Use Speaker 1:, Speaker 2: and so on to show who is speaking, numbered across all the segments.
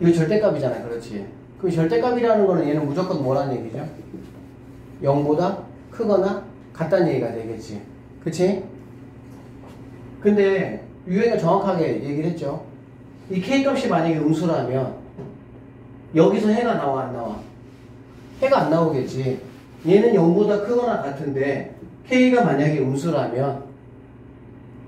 Speaker 1: 이거 절대값이잖아. 그렇지. 그럼 절대값이라는 거는 얘는 무조건 뭐라는 얘기죠? 0보다 크거나 같다는 얘기가 되겠지. 그치? 근데 유행가 정확하게 얘기를 했죠. 이 K값이 만약에 음수라면 여기서 해가 나와 안 나와? 해가 안 나오겠지. 얘는 0보다 크거나 같은데 K가 만약에 음수라면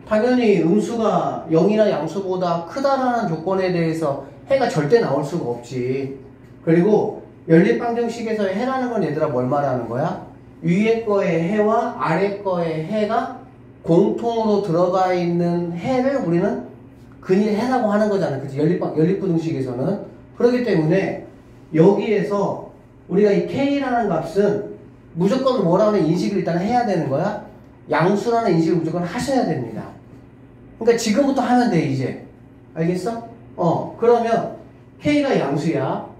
Speaker 1: 당연히 음수가 0이나 양수보다 크다라는 조건에 대해서 해가 절대 나올 수가 없지. 그리고 연립방정식에서의 해라는 건 얘들아 뭘 말하는 거야? 위에 거의 해와 아래 거의 해가 공통으로 들어가 있는 해를 우리는 근일 해라고 하는 거잖아. 그치? 연립부등식에서는. 그렇기 때문에 여기에서 우리가 이 K라는 값은 무조건 뭐라는 인식을 일단 해야 되는 거야. 양수라는 인식을 무조건 하셔야 됩니다. 그러니까 지금부터 하면 돼 이제. 알겠어? 그러면 K가 양수야.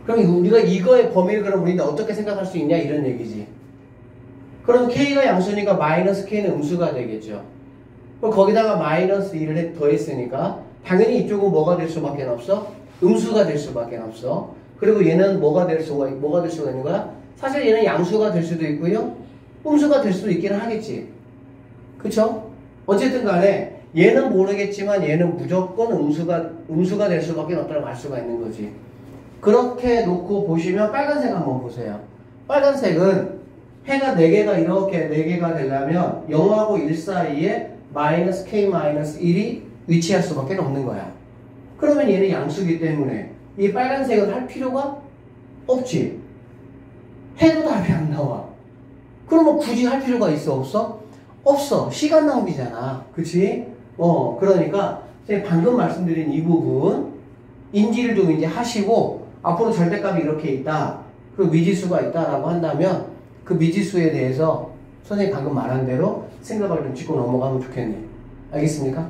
Speaker 1: 그럼 우리가 이거의 범위를 그럼 우리는 어떻게 생각할 수 있냐 이런 얘기지. 그럼 K가 양수니까 마이너스 K는 음수가 되겠죠. 그럼 거기다가 마이너스 1을 더했으니까 당연히 이쪽은 뭐가 될 수밖에 없어? 음수가 될 수밖에 없어. 그리고 얘는 뭐가 될 수가 있는 거야? 사실 얘는 양수가 될 수도 있고요. 음수가 될 수도 있기는 하겠지. 그쵸? 어쨌든 간에 얘는 모르겠지만 얘는 무조건 음수가 될 수밖에 없다고 알 수가 있는 거지. 그렇게 놓고 보시면 빨간색 한번 보세요. 빨간색은 해가 4개가 이렇게 4개가 되려면 0하고 1 사이에 마이너스 K-1이 위치할 수밖에 없는 거야. 그러면 얘는 양수기 때문에 이 빨간색은 할 필요가 없지. 해도 답이 안 나와. 그러면 굳이 할 필요가 있어 없어? 없어. 시간 낭비잖아. 그치? 그러니까 제가 방금 말씀드린 이 부분 인지를 좀 이제 하시고 앞으로 절대값이 이렇게 있다. 그리고 미지수가 있다라고 한다면 그 미지수에 대해서 선생님이 방금 말한 대로 생각을 좀 짚고 넘어가면 좋겠네. 알겠습니까?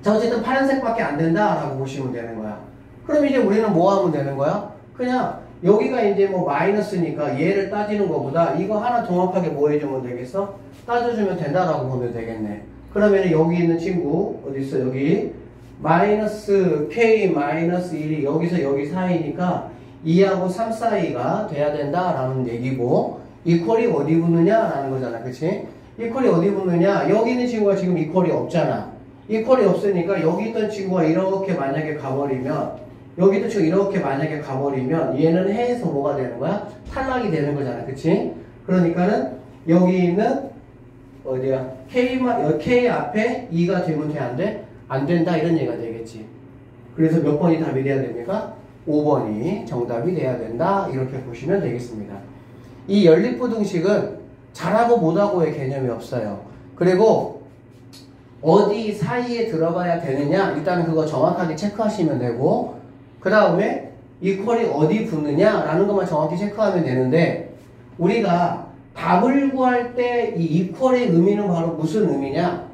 Speaker 1: 자, 어쨌든 파란색밖에 안 된다라고 보시면 되는 거야. 그럼 이제 우리는 뭐 하면 되는 거야? 그냥 여기가 이제 뭐 마이너스니까 얘를 따지는 것보다 이거 하나 정확하게 뭐 해주면 되겠어? 따져주면 된다라고 보면 되겠네. 그러면 여기 있는 친구 어디 있어? 여기 마이너스 K 마이너스 1이 여기서 여기 사이니까 2하고 3 사이가 돼야 된다라는 얘기고 이퀄이 어디 붙느냐라는 거잖아. 그치? 이퀄이 어디 붙느냐? 여기 있는 친구가 지금 이퀄이 없잖아. 이퀄이 없으니까 여기 있던 친구가 이렇게 만약에 가버리면 여기 있던 친구가 이렇게 만약에 가버리면 얘는 해에서 뭐가 되는 거야? 탈락이 되는 거잖아. 그치? 그러니까는 여기 있는 어디야? K 앞에 2가 되면 돼? 안 돼? 안 된다 이런 얘기가 되겠지. 그래서 몇 번이 답이 돼야 됩니까? 5번이 정답이 돼야 된다. 이렇게 보시면 되겠습니다. 이 연립부등식은 잘하고 못하고의 개념이 없어요. 그리고 어디 사이에 들어가야 되느냐 일단 그거 정확하게 체크하시면 되고 그 다음에 이퀄이 어디 붙느냐라는 것만 정확히 체크하면 되는데 우리가 답을 구할 때 이 이퀄의 의미는 바로 무슨 의미냐?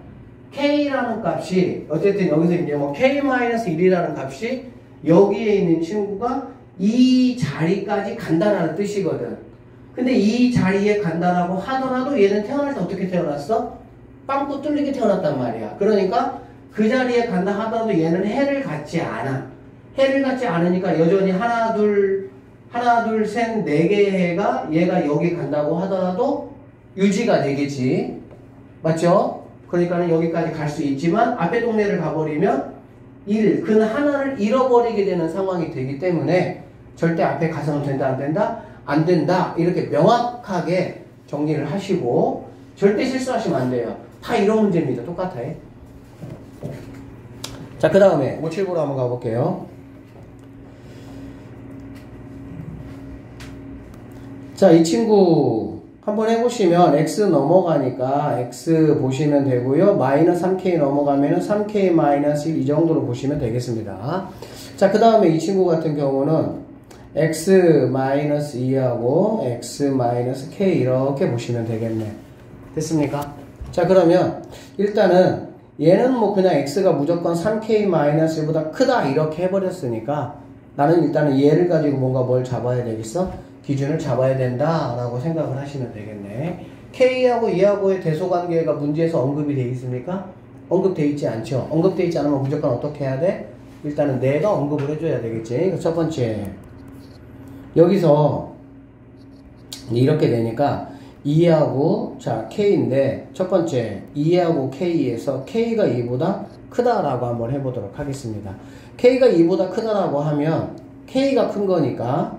Speaker 1: K라는 값이 어쨌든 여기서 이제 뭐 K-1이라는 값이 여기에 있는 친구가 이 자리까지 간다라는 뜻이거든. 근데 이 자리에 간다라고 하더라도 얘는 태어날 때 어떻게 태어났어? 빵꾸 뚫리게 태어났단 말이야. 그러니까 그 자리에 간다 하더라도 얘는 해를 갖지 않아. 해를 갖지 않으니까 여전히 하나 둘 셋 네 개의 해가 얘가 여기 간다고 하더라도 유지가 되겠지. 맞죠? 그러니까는 여기까지 갈 수 있지만 앞에 동네를 가버리면 근 하나를 잃어버리게 되는 상황이 되기 때문에 절대 앞에 가서는 된다 안 된다? 안 된다. 이렇게 명확하게 정리를 하시고 절대 실수하시면 안 돼요. 다 이런 문제입니다. 똑같아요. 자, 그 다음에 579로 한번 가볼게요. 자, 이 친구 한번 해보시면 x 넘어가니까 x 보시면 되고요. 마이너스 3k 넘어가면 3k 마이너스 1 이 정도로 보시면 되겠습니다. 자, 그 다음에 이 친구 같은 경우는 x 마이너스 2하고 x 마이너스 k 이렇게 보시면 되겠네. 됐습니까? 자, 그러면 일단은 얘는 뭐 그냥 x가 무조건 3k 마이너스 1보다 크다 이렇게 해버렸으니까 나는 일단은 얘를 가지고 뭔가 뭘 잡아야 되겠어? 기준을 잡아야 된다라고 생각을 하시면 되겠네. K하고 2하고의 대소관계가 문제에서 언급이 되어 있습니까? 언급되어 있지 않죠. 언급되어 있지 않으면 무조건 어떻게 해야 돼? 일단은 내가 언급을 해줘야 되겠지. 첫 번째, 여기서 이렇게 되니까 2하고 자 K인데 첫 번째 2하고 K에서 K가 2보다 크다라고 한번 해보도록 하겠습니다. K가 2보다 크다라고 하면 K가 큰 거니까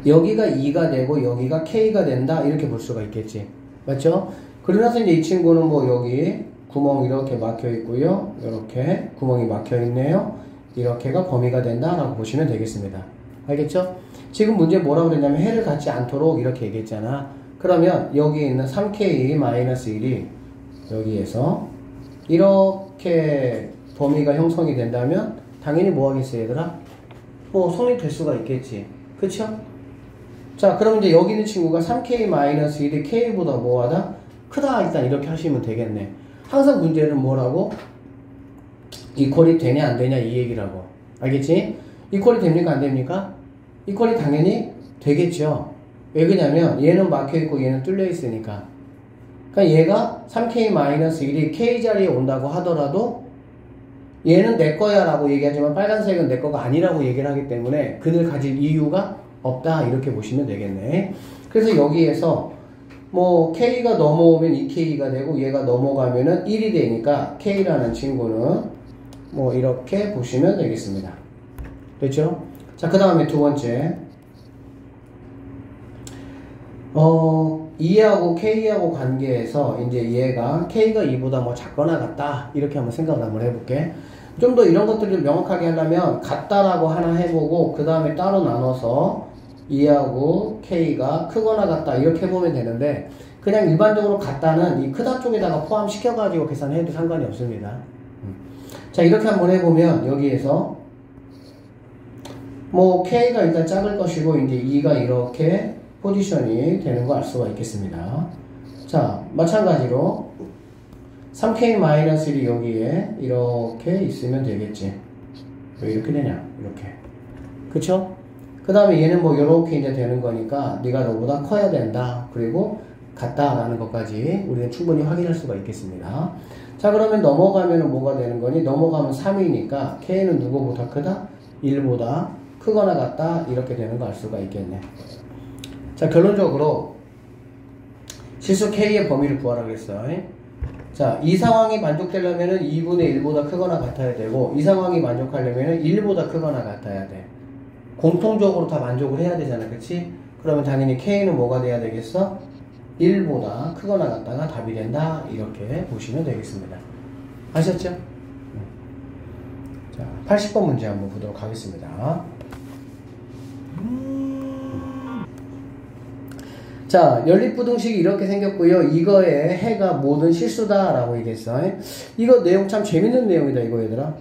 Speaker 1: 여기가 2가 되고 여기가 K가 된다 이렇게 볼 수가 있겠지. 맞죠? 그러고 나서 이제 이 친구는 뭐 여기 구멍 이렇게 막혀 있고요. 이렇게 구멍이 막혀 있네요. 이렇게가 범위가 된다라고 보시면 되겠습니다. 알겠죠? 지금 문제 뭐라고 그랬냐면 해를 갖지 않도록 이렇게 얘기했잖아. 그러면 여기 있는 3K-1이 여기에서 이렇게 범위가 형성이 된다면 당연히 뭐 하겠어요 얘들아? 뭐 성립될 수가 있겠지. 그쵸? 자 그럼 이제 여기 있는 친구가 3K-1이 K보다 뭐하다? 크다. 일단 이렇게 하시면 되겠네. 항상 문제는 뭐라고? 이퀄이 되냐 안 되냐 이 얘기라고. 알겠지? 이퀄이 됩니까 안 됩니까? 이퀄이 당연히 되겠죠. 왜 그러냐면 얘는 막혀있고 얘는 뚫려있으니까. 그러니까 얘가 3K-1이 K 자리에 온다고 하더라도 얘는 내 거야 라고 얘기하지만 빨간색은 내 거가 아니라고 얘기를 하기 때문에 그들 가질 이유가 없다 이렇게 보시면 되겠네. 그래서 여기에서 뭐 K가 넘어오면 2K가 되고 얘가 넘어가면은 1이 되니까 K라는 친구는 뭐 이렇게 보시면 되겠습니다. 됐죠? 자, 그 다음에 두 번째 2하고 K하고 관계에서 이제 얘가 K가 2보다 뭐 작거나 같다 이렇게 한번 생각을 한번 해볼게. 좀 더 이런 것들을 명확하게 하려면 같다라고 하나 해보고 그 다음에 따로 나눠서 2하고 K가 크거나 같다 이렇게 해보면 되는데 그냥 일반적으로 같다는 이 크다 쪽에다가 포함시켜가지고 계산해도 상관이 없습니다. 자 이렇게 한번 해보면 여기에서 뭐 K가 일단 작을 것이고 이제 2가 이렇게 포지션이 되는 거 알 수가 있겠습니다. 자 마찬가지로 3K-1이 여기에 이렇게 있으면 되겠지. 왜 이렇게 되냐 이렇게. 그쵸? 그 다음에 얘는 뭐 이렇게 이제 되는 거니까 네가 너보다 커야 된다. 그리고 같다라는 것까지 우리는 충분히 확인할 수가 있겠습니다. 자 그러면 넘어가면 뭐가 되는 거니? 넘어가면 3이니까 K는 누구보다 크다? 1보다 크거나 같다 이렇게 되는 거 알 수가 있겠네. 자 결론적으로 실수 K의 범위를 구하라고 했어. 자 이 상황이 만족되려면 2분의 1보다 크거나 같아야 되고 이 상황이 만족하려면 1보다 크거나 같아야 돼. 공통적으로 다 만족을 해야 되잖아. 그치? 그러면 당연히 K는 뭐가 돼야 되겠어? 1보다 크거나 같다가 답이 된다 이렇게 보시면 되겠습니다. 아셨죠? 자 80번 문제 한번 보도록 하겠습니다. 자 연립부등식이 이렇게 생겼고요. 이거의 해가 모든 실수다 라고 얘기했어. 이거 내용 참 재밌는 내용이다 이거 얘들아.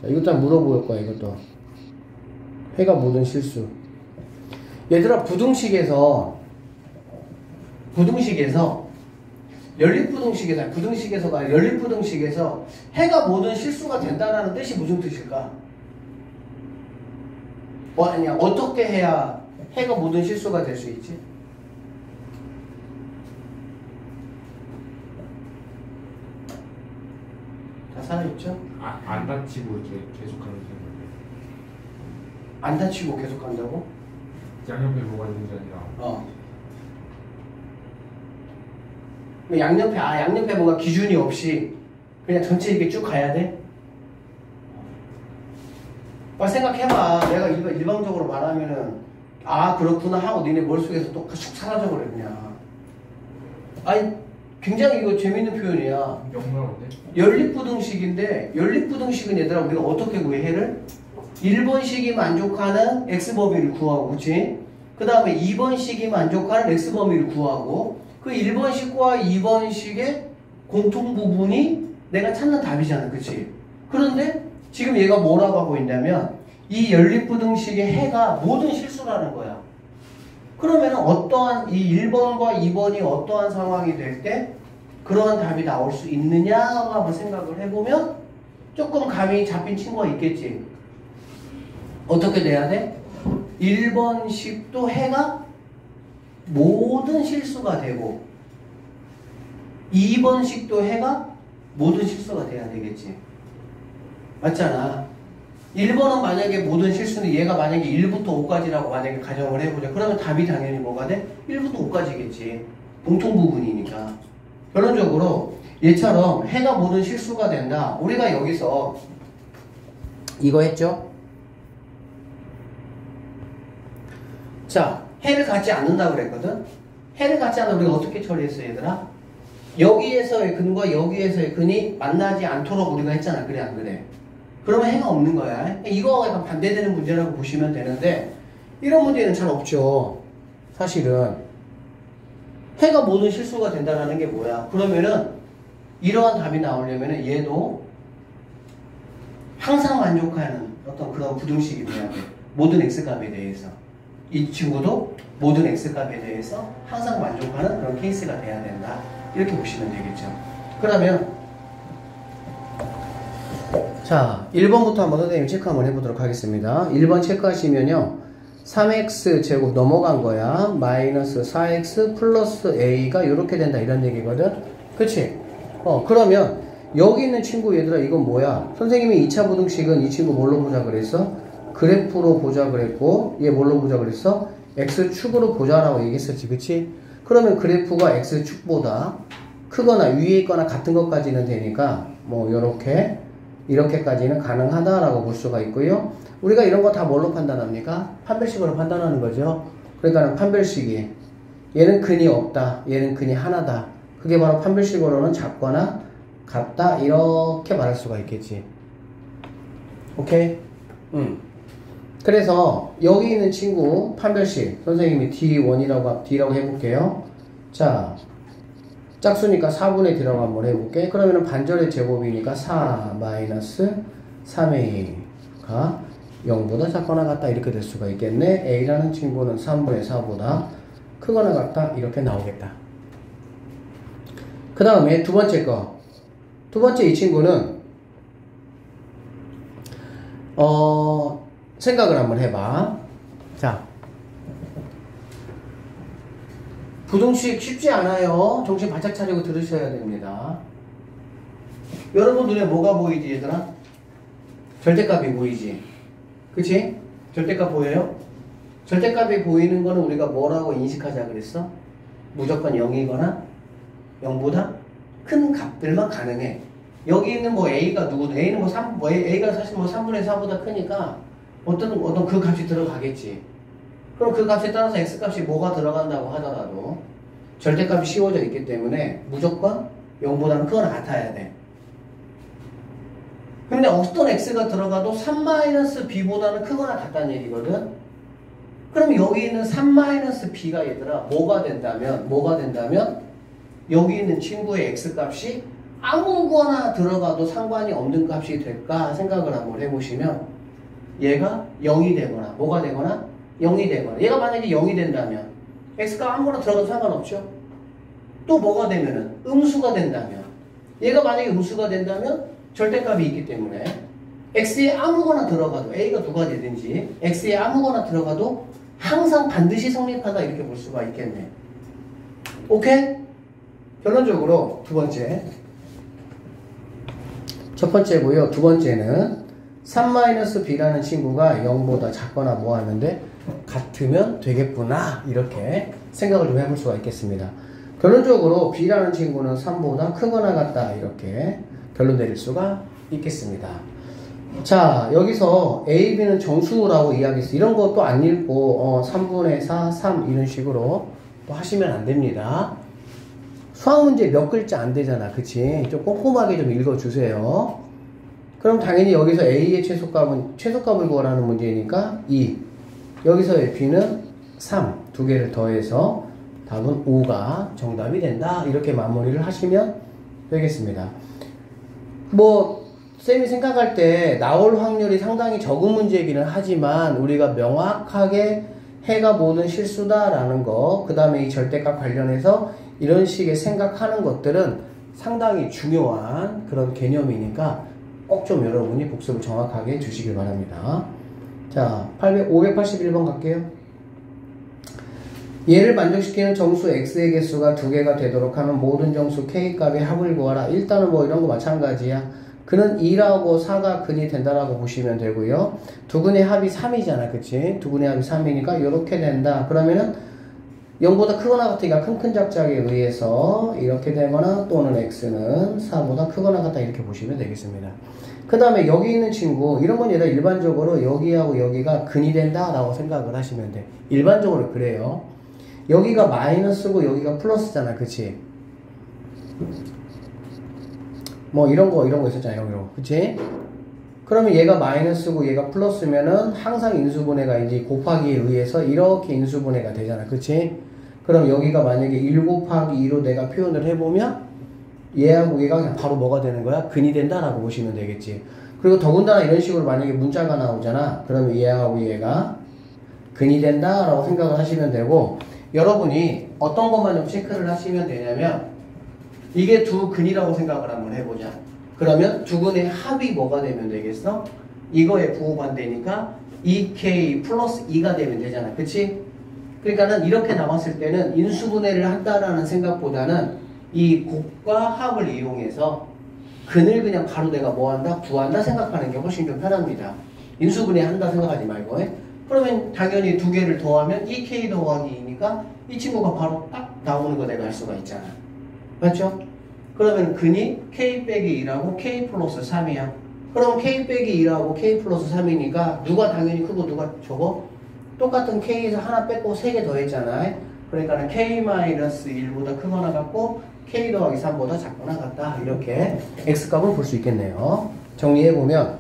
Speaker 1: 자 이것도 한번 물어볼 거야 이것도. 해가 모든 실수. 얘들아 부등식에서 연립부등식에서 해가 모든 실수가 된다는 뜻이 무슨 뜻일까? 아니야 어떻게 해야 해가 모든 실수가 될 수 있지? 다 살아있죠?
Speaker 2: 안 다치고 이렇게 계속 가는 게
Speaker 1: 안 다치고 계속 간다고?
Speaker 2: 양옆에 뭐가 있는 게 아니라
Speaker 1: 양옆에 뭔가 기준이 없이 그냥 전체 이렇게 쭉 가야 돼? 생각해봐. 내가 일방적으로 말하면은 그렇구나 하고 니네 머릿속에서 또 쑥 사라져버려 그냥. 아니 굉장히 이거 재밌는 표현이야.
Speaker 2: 명랑한데?
Speaker 1: 연립부등식은 얘들아 우리가 어떻게 구해 해를? 1번식이 만족하는 x범위를 구하고 그치? 그 다음에 2번식이 만족하는 x범위를 구하고 그 1번식과 2번식의 공통부분이 내가 찾는 답이잖아 그치? 그런데 지금 얘가 뭐라고 하고 있냐면 이 연립부등식의 해가 모든 실수라는 거야. 그러면 어떠한 이 1번과 2번이 어떠한 상황이 될 때 그러한 답이 나올 수 있느냐 한번 생각을 해보면 조금 감이 잡힌 친구가 있겠지. 어떻게 돼야 돼? 1번식도 해가 모든 실수가 되고 2번식도 해가 모든 실수가 돼야 되겠지. 맞잖아. 1번은 만약에 모든 실수는 얘가 만약에 1부터 5까지라고 만약에 가정을 해보자. 그러면 답이 당연히 뭐가 돼? 1부터 5까지겠지. 공통 부분이니까. 결론적으로 얘처럼 해가 모든 실수가 된다. 우리가 여기서 이거 했죠? 자, 해를 갖지 않는다 그랬거든? 해를 갖지 않는다 우리가 어떻게 처리했어 얘들아? 여기에서의 근과 여기에서의 근이 만나지 않도록 우리가 했잖아. 그래 안 그래? 그러면 해가 없는 거야. 이거와 약간 반대되는 문제라고 보시면 되는데 이런 문제는 잘 없죠. 사실은 해가 모든 실수가 된다는 게 뭐야? 그러면은 이러한 답이 나오려면은 얘도 항상 만족하는 어떤 그런 부등식이 돼야 돼. 모든 x값에 대해서. 이 친구도 모든 x값에 대해서 항상 만족하는 그런 케이스가 돼야 된다. 이렇게 보시면 되겠죠. 그러면 자 1번부터 한번 선생님 체크 한번 해보도록 하겠습니다. 1번 체크하시면요 3x제곱 넘어간 거야. 마이너스 4x 플러스 a가 이렇게 된다 이런 얘기거든. 그치? 그러면 여기 있는 친구 얘들아 이건 뭐야? 선생님이 2차 부등식은 이 친구 뭘로 보자 그랬어? 그래프로 보자 그랬고 얘 뭘로 보자 그랬어? x축으로 보자라고 얘기했었지. 그치? 그러면 그래프가 x축보다 크거나 위에 있거나 같은 것까지는 되니까 뭐 이렇게까지는 가능하다라고 볼 수가 있고요. 우리가 이런 거 다 뭘로 판단합니까? 판별식으로 판단하는 거죠. 그러니까 판별식이 얘는 근이 없다, 얘는 근이 하나다. 그게 바로 판별식으로는 작거나 같다 이렇게 말할 수가 있겠지. 오케이? 그래서 여기 있는 친구 판별식 선생님이 D라고 해볼게요. 자 짝수니까 4분의 D라고 한번 해볼게. 그러면은 반절의 제곱이니까 4 마이너스 3A가 0보다 작거나 같다 이렇게 될 수가 있겠네. A라는 친구는 3분의 4보다 크거나 같다 이렇게 나오겠다. 그 다음에 두 번째 거. 두 번째 이 친구는 생각을 한번 해봐. 자 부등식 쉽지 않아요. 정신 바짝 차리고 들으셔야 됩니다. 여러분 눈에 뭐가 보이지 얘들아? 절대값이 보이지? 그치? 절대값 보여요? 절대값이 보이는 거는 우리가 뭐라고 인식하자 그랬어? 무조건 0이거나 0보다 큰 값들만 가능해. 여기 있는 뭐 A가 누구든 A는 A가 사실 3분의 4보다 크니까 어떤 그 값이 들어가겠지. 그럼 그 값에 따라서 x값이 뭐가 들어간다고 하더라도 절대값이 씌워져 있기 때문에 무조건 0보다는 크거나 같아야 돼. 근데 어떤 x가 들어가도 3-b보다는 크거나 같다는 얘기거든. 그럼 여기 있는 3-b가 얘들아 뭐가 된다면 여기 있는 친구의 x값이 아무거나 들어가도 상관이 없는 값이 될까 생각을 한번 해보시면 얘가 0이 되거나 뭐가 되거나 0이 되거나 얘가 만약에 0이 된다면 x가 아무거나 들어가도 상관없죠. 또 뭐가 되면은 음수가 된다면 얘가 만약에 음수가 된다면 절대값이 있기 때문에 x에 아무거나 들어가도 a가 누가 되든지 x에 아무거나 들어가도 항상 반드시 성립한다 이렇게 볼 수가 있겠네. 오케이? 결론적으로 두 번째 첫 번째고요. 두 번째는 3-b라는 친구가 0보다 작거나 뭐 하는데 같으면 되겠구나 이렇게 생각을 좀 해볼 수가 있겠습니다. 결론적으로 b라는 친구는 3보다 크거나 같다 이렇게 결론 내릴 수가 있겠습니다. 자 여기서 a, b는 정수라고 이야기했어요. 이런 거 또 안 읽고 3분의 4, 3 이런 식으로 또 하시면 안 됩니다. 수학 문제 몇 글자 안 되잖아. 그치? 좀 꼼꼼하게 좀 읽어주세요. 그럼 당연히 여기서 a의 최소값을 구하라는 문제니까 2. 여기서의 b는 3. 두 개를 더해서 답은 5가 정답이 된다. 이렇게 마무리를 하시면 되겠습니다. 뭐 쌤이 생각할 때 나올 확률이 상당히 적은 문제이기는 하지만 우리가 명확하게 해가 모든 실수다라는 거, 그 다음에 이 절대값 관련해서 이런 식의 생각하는 것들은 상당히 중요한 그런 개념이니까 꼭 좀 여러분이 복습을 정확하게 해주시길 바랍니다. 자, 581번 갈게요. 얘를 만족시키는 정수 x의 개수가 두 개가 되도록 하는 모든 정수 k 값의 합을 구하라. 일단은 뭐 이런 거 마찬가지야. 그는 2라고 4가 근이 된다라고 보시면 되고요. 두 근의 합이 3이잖아. 그치? 두 근의 합이 3이니까 이렇게 된다. 그러면은 0보다 크거나 같으니까 큰 작작에 의해서 이렇게 되거나 또는 x는 4보다 크거나 같다 이렇게 보시면 되겠습니다. 그 다음에 여기 있는 친구 이런 건 얘가 일반적으로 여기하고 여기가 근이 된다 라고 생각을 하시면 돼. 일반적으로 그래요. 여기가 마이너스고 여기가 플러스잖아. 그치? 뭐 이런 거 있었잖아. 이런 거. 그치? 그러면 얘가 마이너스고 얘가 플러스면은 항상 인수분해가 곱하기에 의해서 이렇게 인수분해가 되잖아. 그치? 그럼 여기가 만약에 1 곱하기 2로 내가 표현을 해보면 얘하고 얘가 그냥 바로 뭐가 되는 거야? 근이 된다라고 보시면 되겠지. 그리고 더군다나 이런 식으로 만약에 문자가 나오잖아. 그러면 얘하고 얘가 근이 된다라고 생각을 하시면 되고, 여러분이 어떤 것만 좀 체크를 하시면 되냐면 이게 두 근이라고 생각을 한번 해보자. 그러면 두 근의 합이 뭐가 되면 되겠어? 이거에 부호반대니까 2k 플러스 2가 되면 되잖아. 그치? 그러니까는 이렇게 나왔을 때는 인수분해를 한다라는 생각보다는 이 곱과 합을 이용해서 근을 그냥 바로 내가 뭐한다? 구한다 생각하는 게 훨씬 좀 편합니다. 인수분해 한다 생각하지 말고. 그러면 당연히 두 개를 더하면 2k 더하기 2니까 이 친구가 바로 딱 나오는 거 내가 알 수가 있잖아. 맞죠? 그러면 근이 k 빼기 2라고 k 플러스 3이야. 그럼 k 빼기 2라고 k 플러스 3이니까 누가 당연히 크고 누가 적어? 똑같은 k에서 하나 뺐고 3개 더했잖아. 그러니까는 k-1보다 크거나 같고 k 더하기 3보다 작거나 같다. 이렇게 x값을 볼 수 있겠네요. 정리해보면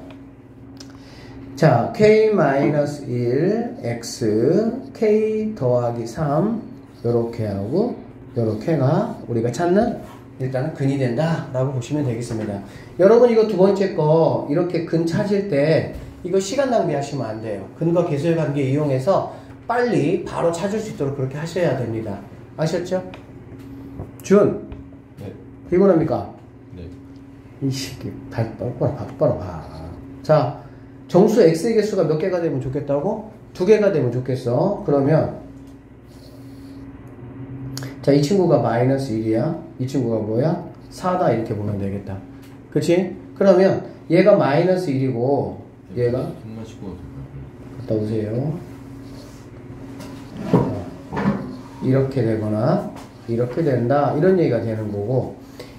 Speaker 1: 자, k-1 x k 더하기 3 요렇게 하고 요렇게가 우리가 찾는 일단은 근이 된다 라고 보시면 되겠습니다. 여러분 이거 두 번째 거 이렇게 근 찾을 때 이거 시간 낭비하시면 안 돼요. 근과 계수의 관계 이용해서 빨리 바로 찾을 수 있도록 그렇게 하셔야 됩니다. 아셨죠? 준.
Speaker 2: 네.
Speaker 1: 피곤합니까?
Speaker 2: 네.
Speaker 1: 이 새끼 바로 봐. 자, 정수 x의 개수가 몇 개가 되면 좋겠다고? 2개가 되면 좋겠어. 그러면 자, 이 친구가 마이너스 1이야. 이 친구가 뭐야? 4다 이렇게 보면 되겠다. 그치? 그러면 얘가 마이너스 1이고 얘가
Speaker 2: 정말 쉽고
Speaker 1: 갔다 오세요. 이렇게 되거나 이렇게 된다 이런 얘기가 되는 거고,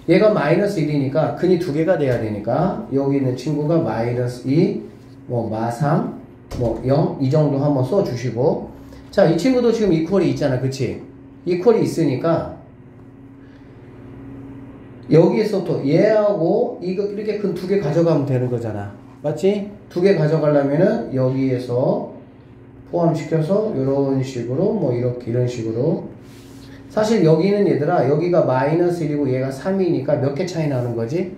Speaker 1: 얘가 마이너스 1이니까 근이 2개가 돼야 되니까 여기 있는 친구가 마이너스 2 뭐 마3 뭐 0 이 정도 한번 써 주시고, 자, 이 친구도 지금 이퀄이 있잖아. 그치? 이퀄이 있으니까 여기에서부터 얘하고 이거 이렇게 근 2개 가져가면 되는 거잖아. 맞지? 2개 가져가려면은 여기에서 포함시켜서 이런 식으로 뭐 이렇게 이런 식으로. 사실 여기는 얘들아 여기가 마이너스 1이고 얘가 3이니까 몇 개 차이 나는 거지?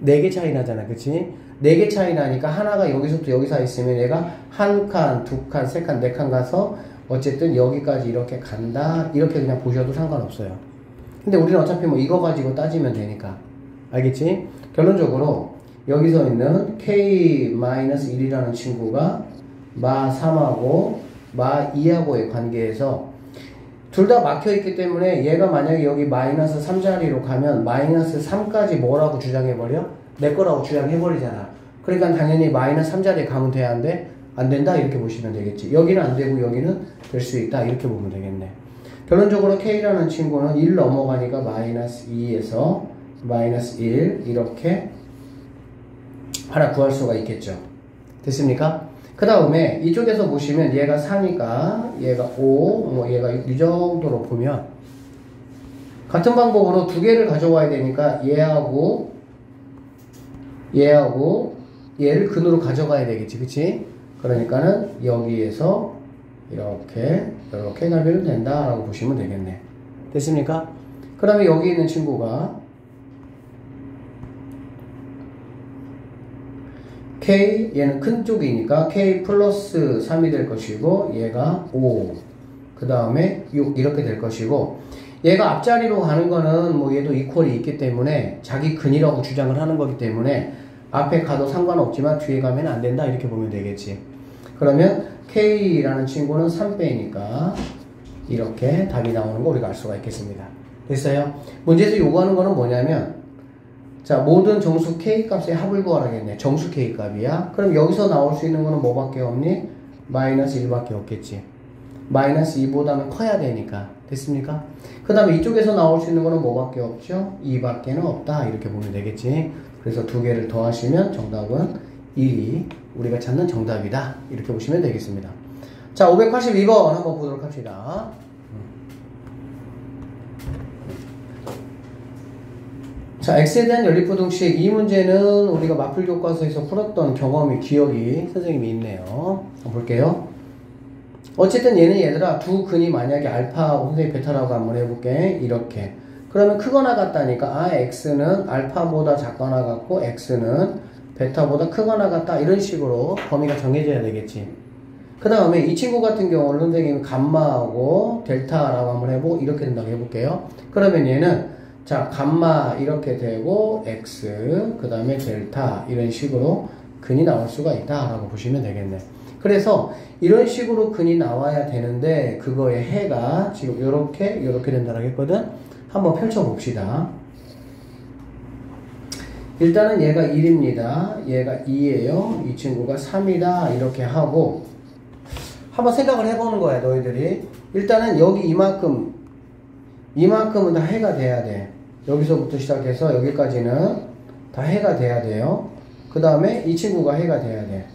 Speaker 1: 4개 차이 나잖아. 그치? 4개 차이 나니까 하나가 여기서부터 여기 사이 있으면 얘가 한 칸, 두 칸, 세 칸, 네 칸 가서 어쨌든 여기까지 이렇게 간다. 이렇게 그냥 보셔도 상관없어요. 근데 우리는 어차피 뭐 이거 가지고 따지면 되니까. 알겠지? 결론적으로 여기서 있는 k-1이라는 친구가 마3하고 마2하고의 관계에서 둘 다 막혀있기 때문에 얘가 만약에 여기 마이너스 3자리로 가면 마이너스 3까지 뭐라고 주장해버려? 내 거라고 주장해버리잖아. 그러니까 당연히 마이너스 3자리에 가면 돼야 안 돼? 안 된다 이렇게 보시면 되겠지. 여기는 안 되고 여기는 될 수 있다 이렇게 보면 되겠네. 결론적으로 k라는 친구는 1 넘어가니까 마이너스 2에서 마이너스 1 이렇게 하나 구할 수가 있겠죠. 됐습니까? 그 다음에 이쪽에서 보시면 얘가 4니까 얘가 5 뭐 얘가 이 정도로 보면 같은 방법으로 2개를 가져와야 되니까 얘하고 얘를 근으로 가져가야 되겠지. 그치? 그러니까는 여기에서 이렇게 가면 된다라고 보시면 되겠네. 됐습니까? 그 다음에 여기 있는 친구가 k, 얘는 큰 쪽이니까 k 플러스 3이 될 것이고 얘가 5, 그 다음에 6 이렇게 될 것이고, 얘가 앞자리로 가는 거는 뭐 얘도 이퀄이 있기 때문에 자기 근이라고 주장을 하는 거기 때문에 앞에 가도 상관없지만 뒤에 가면 안 된다 이렇게 보면 되겠지. 그러면 k라는 친구는 3빼니까 이렇게 답이 나오는 거 우리가 알 수가 있겠습니다. 됐어요? 문제에서 요구하는 거는 뭐냐면, 자, 모든 정수 k 값의 합을 구하라겠네. 정수 k 값이야. 그럼 여기서 나올 수 있는 거는 뭐밖에 없니? 마이너스 1밖에 없겠지. 마이너스 2보다는 커야 되니까. 됐습니까? 그 다음에 이쪽에서 나올 수 있는 거는 뭐밖에 없죠? 2밖에는 없다. 이렇게 보면 되겠지. 그래서 두 개를 더하시면 정답은 1이 우리가 찾는 정답이다. 이렇게 보시면 되겠습니다. 자, 582번 한번 보도록 합시다. 자, X에 대한 연립부등식. 이 문제는 우리가 마플 교과서에서 풀었던 경험이, 기억이 선생님이 있네요. 한번 볼게요. 어쨌든 얘는 얘들아, 두 근이 만약에 알파하고 선생님 베타라고 한번 해볼게. 이렇게. 그러면 크거나 같다니까, X는 알파보다 작거나 같고, X는 베타보다 크거나 같다. 이런 식으로 범위가 정해져야 되겠지. 그 다음에 이 친구 같은 경우는 선생님은 감마하고 델타라고 한번 해보고, 이렇게 된다고 해볼게요. 그러면 얘는 자, 감마 이렇게 되고 x 그 다음에 델타 이런 식으로 근이 나올 수가 있다 라고 보시면 되겠네. 그래서 이런 식으로 근이 나와야 되는데 그거의 해가 지금 요렇게 된다고 했거든. 한번 펼쳐 봅시다. 일단은 얘가 1입니다. 얘가 2예요. 이 친구가 3이다. 이렇게 하고 한번 생각을 해보는 거야, 너희들이. 일단은 여기 이만큼은 다 해가 돼야 돼. 여기서부터 시작해서 여기까지는 다 해가 돼야 돼요. 그 다음에 이 친구가 해가 돼야 돼.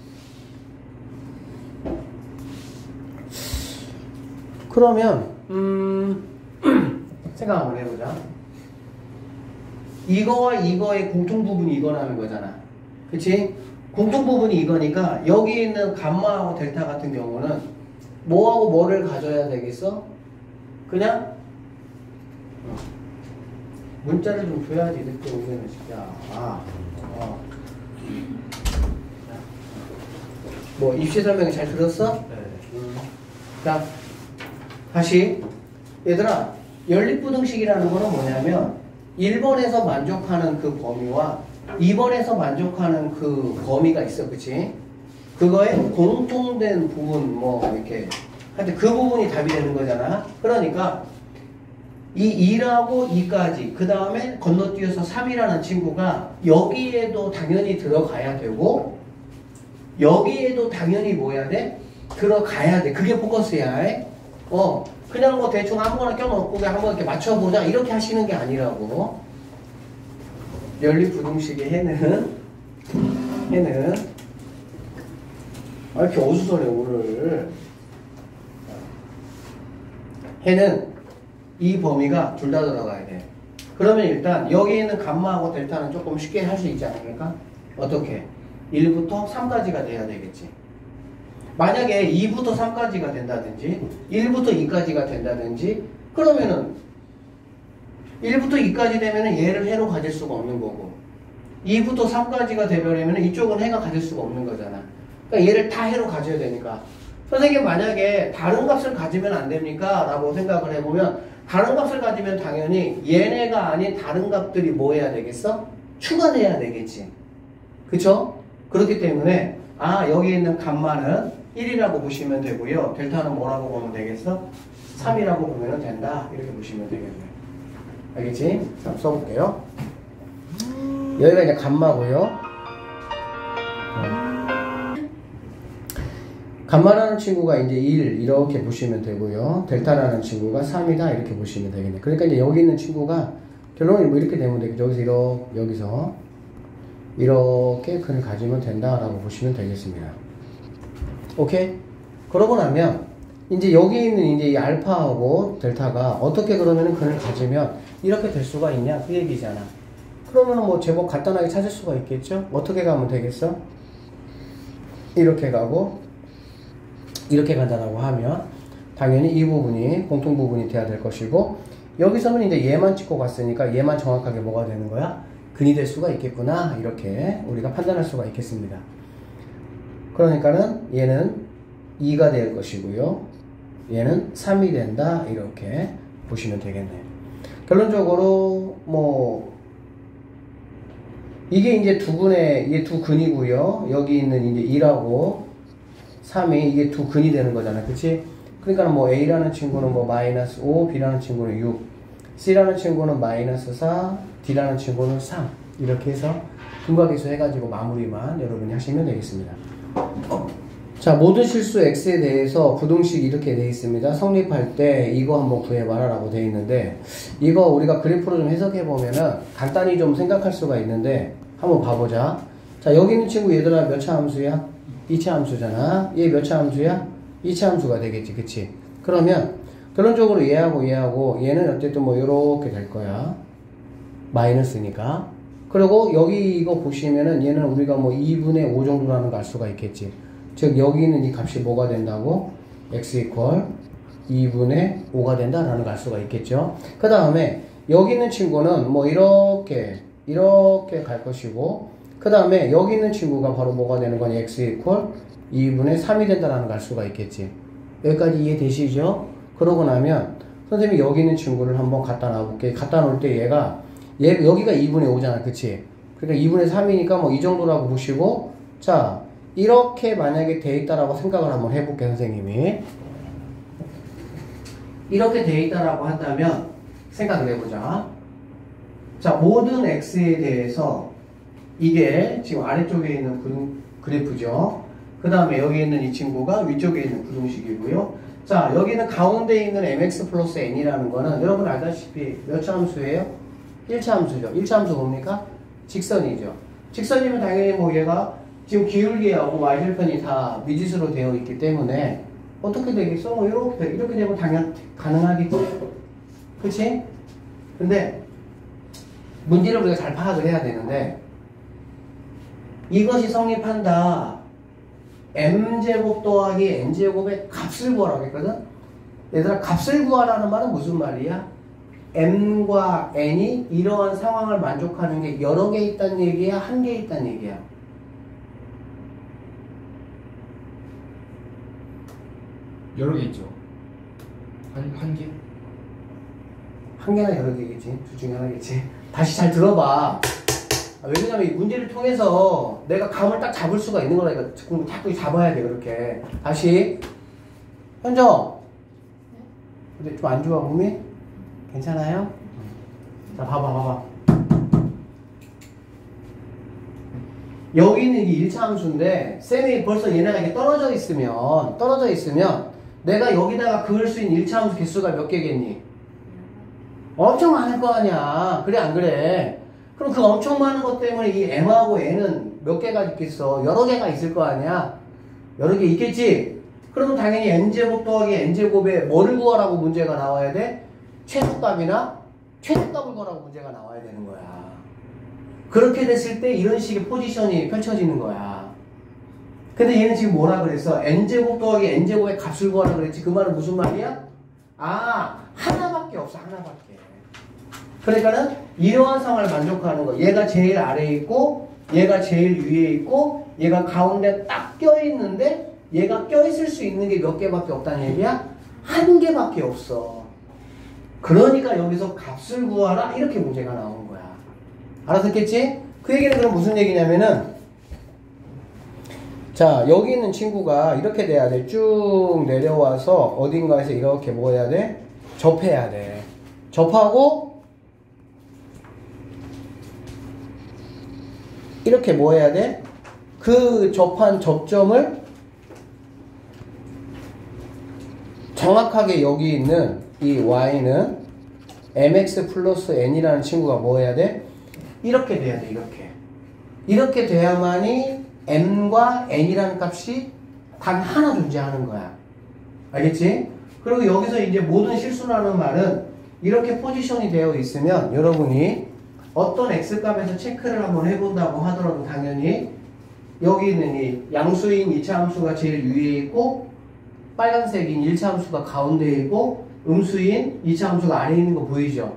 Speaker 1: 그러면 생각 한번 해보자. 이거와 이거의 공통부분이 이거라는 거잖아. 그치? 공통부분이 이거니까 여기 있는 감마하고 델타 같은 경우는 뭐하고 뭐를 가져야 되겠어? 그냥 문자를 좀 줘야지 늦게 오면은 진짜. 뭐 입시 설명이 잘 들었어?
Speaker 2: 네.
Speaker 1: 자, 다시 얘들아, 연립부등식이라는 거는 뭐냐면 1번에서 만족하는 그 범위와 2번에서 만족하는 그 범위가 있어, 그치? 그거에 공통된 부분 뭐 이렇게 하여튼 그 부분이 답이 되는 거잖아. 그러니까 이 2라고 2까지 그 다음에 건너뛰어서 3이라는 친구가 여기에도 당연히 들어가야 되고 여기에도 당연히 뭐 해야 돼? 들어가야 돼. 그게 포커스야. 그냥 뭐 대충 아무거나 껴놓고 그냥 한번 이렇게 맞춰보자 이렇게 하시는 게 아니라고. 연립부등식의 해는 아 이렇게 어수선해 오늘. 해는 이 범위가 둘 다 들어가야 돼. 그러면 일단 여기 있는 감마하고 델타는 조금 쉽게 할 수 있지 않습니까? 어떻게? 1부터 3까지가 돼야 되겠지. 만약에 2부터 3까지가 된다든지 1부터 2까지가 된다든지 그러면은 1부터 2까지 되면은 얘를 해로 가질 수가 없는 거고 2부터 3까지가 되버리면 이쪽은 해가 가질 수가 없는 거잖아. 그러니까 얘를 다 해로 가져야 되니까 선생님 만약에 다른 값을 가지면 안 됩니까? 라고 생각을 해보면 다른 값을 가지면 당연히 얘네가 아닌 다른 값들이 뭐 해야 되겠어? 추가돼야 되겠지. 그쵸? 그렇기 때문에 여기 있는 감마는 1이라고 보시면 되고요. 델타는 뭐라고 보면 되겠어? 3이라고 보면 된다. 이렇게 보시면 되겠네. 알겠지? 자, 써볼게요. 여기가 이제 감마고요. 감마라는 친구가 이제 1 이렇게 보시면 되고요. 델타라는 친구가 3이다 이렇게 보시면 되겠네. 그러니까 이제 여기 있는 친구가 결론이 뭐 이렇게 되면 되겠죠. 여기서 이렇게 근을 가지면 된다라고 보시면 되겠습니다. 오케이? 그러고 나면 이제 여기 있는 이제 이 알파하고 델타가 어떻게 그러면은 근을 가지면 이렇게 될 수가 있냐 그 얘기잖아. 그러면은 뭐 제법 간단하게 찾을 수가 있겠죠. 어떻게 가면 되겠어? 이렇게 가고 이렇게 간다라고 하면 당연히 이 부분이 공통 부분이 돼야 될 것이고 여기서는 이제 얘만 찍고 갔으니까 얘만 정확하게 뭐가 되는 거야? 근이 될 수가 있겠구나 이렇게 우리가 판단할 수가 있겠습니다. 그러니까는 얘는 2가 될 것이고요. 얘는 3이 된다 이렇게 보시면 되겠네요. 결론적으로 뭐 이게 이제 이게 두 근이고요. 여기 있는 이제 2하고 3이 이게 두 근이 되는 거잖아. 그치? 그러니까 뭐 A라는 친구는 뭐 마이너스 5, B라는 친구는 6, C라는 친구는 마이너스 4, D라는 친구는 3. 이렇게 해서 분각계수 해가지고 마무리만 여러분이 하시면 되겠습니다. 자, 모든 실수 x에 대해서 부등식 이렇게 되어 있습니다. 성립할 때 이거 한번 구해봐라 라고 되어 있는데, 이거 우리가 그래프로 좀 해석해 보면은 간단히 좀 생각할 수가 있는데 한번 봐보자. 자, 여기 있는 친구 얘들아 몇 차 함수야? 2차 함수잖아. 얘 몇 차 함수야? 2차 함수가 되겠지, 그치? 그러면 결론적으로 얘하고 얘는 어쨌든 뭐 요렇게 될 거야. 마이너스니까. 그리고 여기 이거 보시면은 얘는 우리가 뭐 2분의 5 정도라는 걸 알 수가 있겠지. 즉 여기 있는 이 값이 뭐가 된다고? x 이퀄 2분의 5가 된다라는 걸 알 수가 있겠죠. 그 다음에 여기 있는 친구는 뭐 이렇게 갈 것이고, 그 다음에 여기 있는 친구가 바로 뭐가 되는 거니? x 이퀄 2분의 3이 된다라는 걸 알 수가 있겠지. 여기까지 이해되시죠? 그러고 나면 선생님이 여기 있는 친구를 한번 갖다 놔볼게. 갖다 놓을 때 얘 여기가 2분의 5잖아, 그치? 그러니까 2분의 3이니까 뭐 이 정도라고 보시고, 자, 이렇게 만약에 돼 있다라고 생각을 한번 해볼게, 선생님이. 이렇게 돼 있다라고 한다면 생각을 해보자. 자, 모든 x에 대해서 이게 지금 아래쪽에 있는 그래프죠. 그 다음에 여기 있는 이 친구가 위쪽에 있는 부등식이고요. 자, 여기는 가운데 있는 mx 플러스 n이라는 거는 여러분 알다시피 몇 차 함수예요? 1차 함수죠. 1차 함수 뭡니까? 직선이죠. 직선이면 당연히 뭐 얘가 지금 기울기하고 y절편이 다 미지수로 되어 있기 때문에 어떻게 되겠어? 뭐 이렇게 되면 당연 가능하겠지. 그치? 근데 문제를 우리가 잘 파악을 해야 되는데, 이것이 성립한다. m제곱 더하기 n제곱의 값을 구하라고 했거든? 얘들아, 값을 구하라는 말은 무슨 말이야? m과 n이 이러한 상황을 만족하는 게 여러 개 있다는 얘기야? 한 개 있다는 얘기야?
Speaker 2: 여러 개 있죠. 한 개?
Speaker 1: 한 개나 여러 개겠지. 둘 중에 하나겠지. 다시 잘 들어봐. 왜냐면 이 문제를 통해서 내가 감을 딱 잡을 수가 있는 거라니까. 자꾸 잡아야 돼, 그렇게. 다시. 현정! 근데 좀 안 좋아, 몸이? 괜찮아요? 자, 봐봐. 여기는 이 1차 함수인데, 쌤이 벌써 얘네가 이렇게 떨어져 있으면, 내가 여기다가 그을 수 있는 1차 함수 개수가 몇 개겠니? 엄청 많을 거 아니야. 그래, 안 그래? 그럼 그 엄청 많은 것 때문에 이 m하고 n은 몇 개가 있겠어? 여러 개가 있을 거 아니야? 여러 개 있겠지? 그러면 당연히 n제곱 더하기 n제곱에 뭐를 구하라고 문제가 나와야 돼? 최소값이나 최대값을 구하라고 문제가 나와야 되는 거야. 그렇게 됐을 때 이런 식의 포지션이 펼쳐지는 거야. 근데 얘는 지금 뭐라 그랬어? n제곱 더하기 n제곱의 값을 구하라 그랬지. 그 말은 무슨 말이야? 아, 하나밖에 없어. 하나밖에. 그러니까는 이러한 상황을 만족하는 거. 얘가 제일 아래에 있고, 얘가 제일 위에 있고, 얘가 가운데 딱 껴있는데, 얘가 껴있을 수 있는 게 몇 개밖에 없다는 얘기야? 한 개밖에 없어. 그러니까 여기서 값을 구하라, 이렇게 문제가 나오는 거야. 알아듣겠지? 그 얘기는 그럼 무슨 얘기냐면은, 자, 여기 있는 친구가 이렇게 돼야 돼. 쭉 내려와서 어딘가에서 이렇게 뭐 해야 돼? 접해야 돼. 접하고, 이렇게 뭐 해야 돼? 그 접한 접점을 정확하게 여기 있는 이 y는 mx 플러스 n이라는 친구가 뭐 해야 돼? 이렇게 돼야 돼, 이렇게 돼야만이 m과 n이라는 값이 단 하나 존재하는 거야. 알겠지? 그리고 여기서 이제 모든 실수라는 말은 이렇게 포지션이 되어 있으면 여러분이 어떤 x값에서 체크를 한번 해본다고 하더라도 당연히 여기 있는 이 양수인 2차 함수가 제일 위에 있고, 빨간색인 1차 함수가 가운데에 있고, 음수인 2차 함수가 아래에 있는 거 보이죠?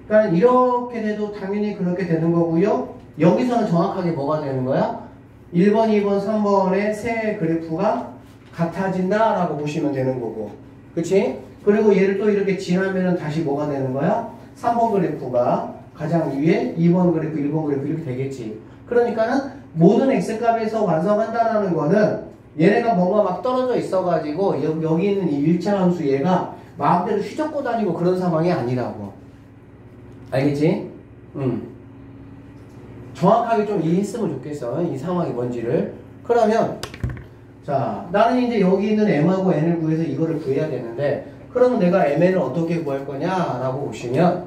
Speaker 1: 그러니까 이렇게 돼도 당연히 그렇게 되는 거고요. 여기서는 정확하게 뭐가 되는 거야? 1번, 2번, 3번의 세 그래프가 같아진다 라고 보시면 되는 거고, 그치? 그리고 얘를 또 이렇게 지나면은 다시 뭐가 되는 거야? 3번 그래프가 가장 위에 2번 그래프, 1번 그래프 이렇게 되겠지. 그러니까는 모든 x값에서 완성한다라는 거는 얘네가 뭔가 막 떨어져 있어가지고 여기 있는 이 1차 함수 얘가 마음대로 휘젓고 다니고 그런 상황이 아니라고. 알겠지? 정확하게 좀 이해했으면 좋겠어. 이 상황이 뭔지를. 그러면 자, 나는 이제 여기 있는 m하고 n을 구해서 이거를 구해야 되는데, 그러면 내가 mn을 어떻게 구할 거냐라고 보시면,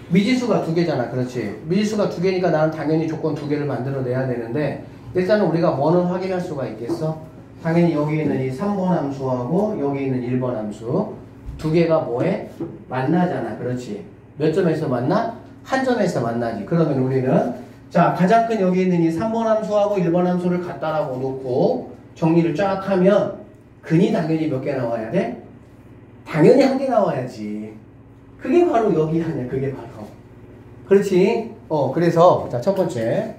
Speaker 1: 미지수가 두 개잖아. 그렇지? 미지수가 두 개니까 나는 당연히 조건 두 개를 만들어내야 되는데, 일단은 우리가 뭐는 확인할 수가 있겠어? 당연히 여기 있는 이 3번 함수하고 여기 있는 1번 함수 두 개가 뭐해? 만나잖아. 그렇지? 몇 점에서 만나? 한 점에서 만나지. 그러면 우리는 자, 가장 큰 여기 있는 이 3번 함수하고 1번 함수를 갖다라고 놓고 정리를 쫙 하면 근이 당연히 몇 개 나와야 돼? 당연히 한 개 나와야지. 그게 바로 여기 아니야. 그게 바로. 그렇지? 그래서 자, 첫 번째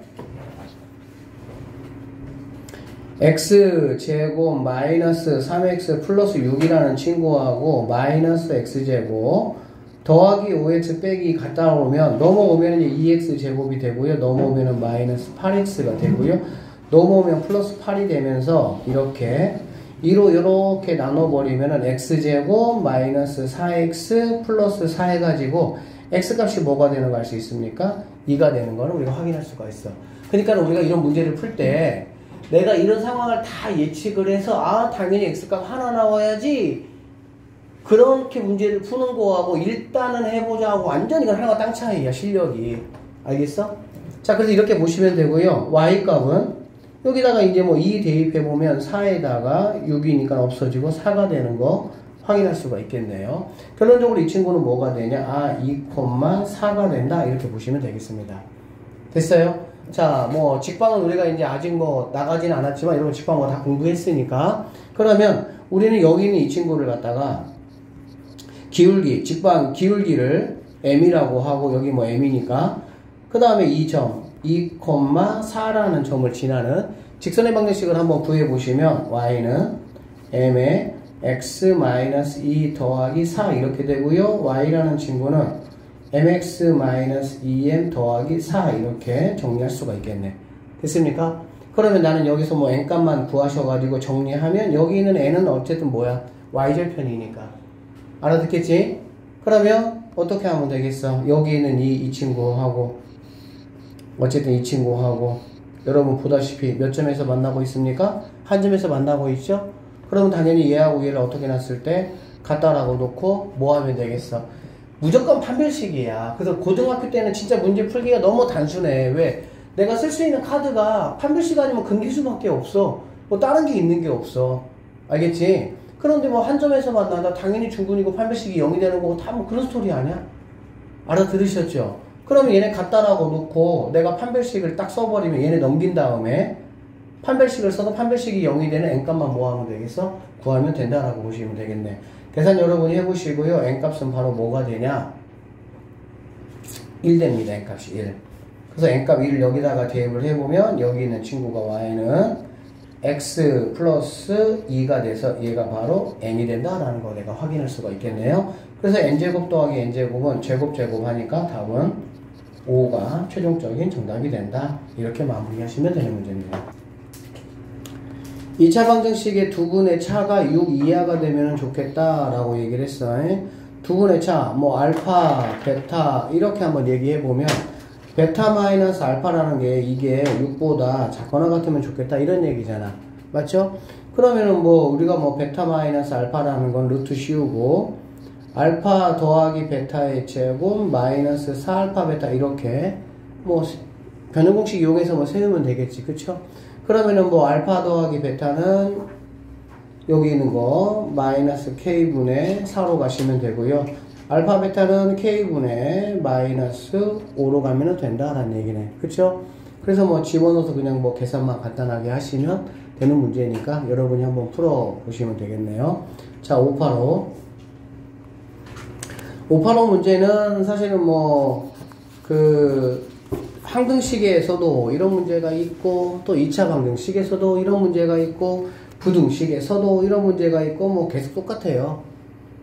Speaker 1: x제곱 마이너스 3x 플러스 6이라는 친구하고 마이너스 x제곱 더하기 5x 빼기 갖다 놓으면 넘어오면 2x제곱이 되고요. 넘어오면 마이너스 8x가 되고요. 넘어오면 플러스 8이 되면서 이렇게 2로 이렇게 나눠버리면 x제곱 마이너스 4x 플러스 4 해가지고 x값이 뭐가 되는 거 알 수 있습니까? 2가 되는 거는 우리가 확인할 수가 있어. 그러니까 우리가 이런 문제를 풀 때 내가 이런 상황을 다 예측을 해서 당연히 x값 하나 나와야지 그렇게 문제를 푸는 거하고 일단은 해보자 하고 완전히 이건 하나가 땅 차이야. 실력이. 알겠어? 자, 그래서 이렇게 보시면 되고요. y값은 여기다가 이제 뭐 2 대입해보면 4에다가 6이니까 없어지고 4가 되는 거 확인할 수가 있겠네요. 결론적으로 이 친구는 뭐가 되냐? 2,4가 된다. 이렇게 보시면 되겠습니다. 됐어요? 자, 뭐 직방은 우리가 이제 아직 뭐 나가진 않았지만 여러분 직방 뭐 다 공부했으니까, 그러면 우리는 여기 있는 이 친구를 갖다가 기울기, 직방 기울기를 m이라고 하고 여기 뭐 m이니까 그 다음에 2점 2,4라는 점을 지나는 직선의 방정식을 한번 구해 보시면 y는 m에 x-2 더하기 4 이렇게 되고요. y라는 친구는 mx-2m 더하기 4 이렇게 정리할 수가 있겠네. 됐습니까? 그러면 나는 여기서 뭐 n값만 구하셔가지고 정리하면 여기 있는 n은 어쨌든 뭐야? y절편이니까. 알아듣겠지? 그러면 어떻게 하면 되겠어? 여기 있는 이 친구하고 어쨌든 이 친구하고 여러분 보다시피 몇 점에서 만나고 있습니까? 한 점에서 만나고 있죠? 그러면 당연히 얘하고 얘를 어떻게 놨을 때 같다라고 놓고 뭐 하면 되겠어? 무조건 판별식이야. 그래서 고등학교 때는 진짜 문제 풀기가 너무 단순해. 왜? 내가 쓸 수 있는 카드가 판별식 아니면 근기수밖에 없어. 뭐 다른 게 있는 게 없어. 알겠지? 그런데 뭐 한 점에서 만나다 당연히 중근이고 판별식이 0이 되는 거고 다 뭐 그런 스토리 아니야? 알아들으셨죠? 그러면 얘네 같다라고 놓고 내가 판별식을 딱 써버리면 얘네 넘긴 다음에 판별식을 써도 판별식이 0이 되는 n값만 뭐 하면 되겠어? 구하면 된다라고 보시면 되겠네. 계산 여러분이 해보시고요. n값은 바로 뭐가 되냐? 1 됩니다. n값이 1. 그래서 n값 1을 여기다가 대입을 해보면 여기 있는 친구가 y는 x 플러스 2가 돼서 얘가 바로 n이 된다라는 거 내가 확인할 수가 있겠네요. 그래서 n제곱 더하기 n제곱은 제곱 하니까 답은 5가 최종적인 정답이 된다. 이렇게 마무리하시면 되는 문제입니다. 2차 방정식의 두 분의 차가 6 이하가 되면 좋겠다라고 얘기를 했어. 두 분의 차, 뭐 알파, 베타 이렇게 한번 얘기해보면 베타 마이너스 알파라는 게 이게 6보다 작거나 같으면 좋겠다 이런 얘기잖아. 맞죠? 그러면은 뭐 우리가 뭐 베타 마이너스 알파라는 건 루트 씌우고 알파 더하기 베타의 제곱 마이너스 4알파 베타 이렇게 뭐 변형 공식 이용해서 뭐 세우면 되겠지. 그쵸? 그러면은 뭐 알파 더하기 베타는 여기 있는 거 마이너스 k분의 4로 가시면 되고요. 알파 베타는 k분의 마이너스 5로 가면 된다라는 얘기네. 그쵸? 그래서 뭐 집어넣어서 그냥 뭐 계산만 간단하게 하시면 되는 문제니까 여러분이 한번 풀어보시면 되겠네요. 자, 585 문제는 사실은 뭐 그 항등식에서도 이런 문제가 있고 또 2차 방정식에서도 이런 문제가 있고 부등식에서도 이런 문제가 있고 뭐 계속 똑같아요.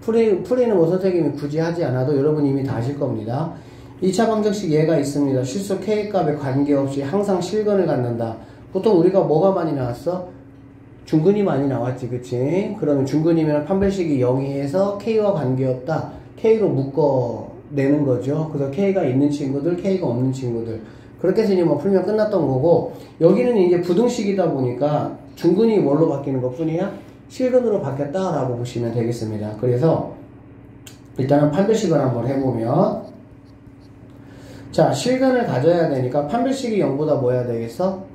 Speaker 1: 풀이는 뭐 선생님이 굳이 하지 않아도 여러분 이미 다 아실 겁니다. 2차 방정식 얘가 있습니다. 실수 K값에 관계없이 항상 실근을 갖는다. 보통 우리가 뭐가 많이 나왔어? 중근이 많이 나왔지, 그치? 그러면 중근이면 판별식이 0에서 K와 관계없다. K로 묶어내는 거죠. 그래서 K가 있는 친구들, K가 없는 친구들. 그렇게 해서 이제 뭐 풀면 끝났던 거고, 여기는 이제 부등식이다 보니까 중근이 뭘로 바뀌는 것 뿐이야? 실근으로 바뀌었다라고 보시면 되겠습니다. 그래서 일단은 판별식을 한번 해보면, 자, 실근을 가져야 되니까 판별식이 0보다 뭐 해야 되겠어?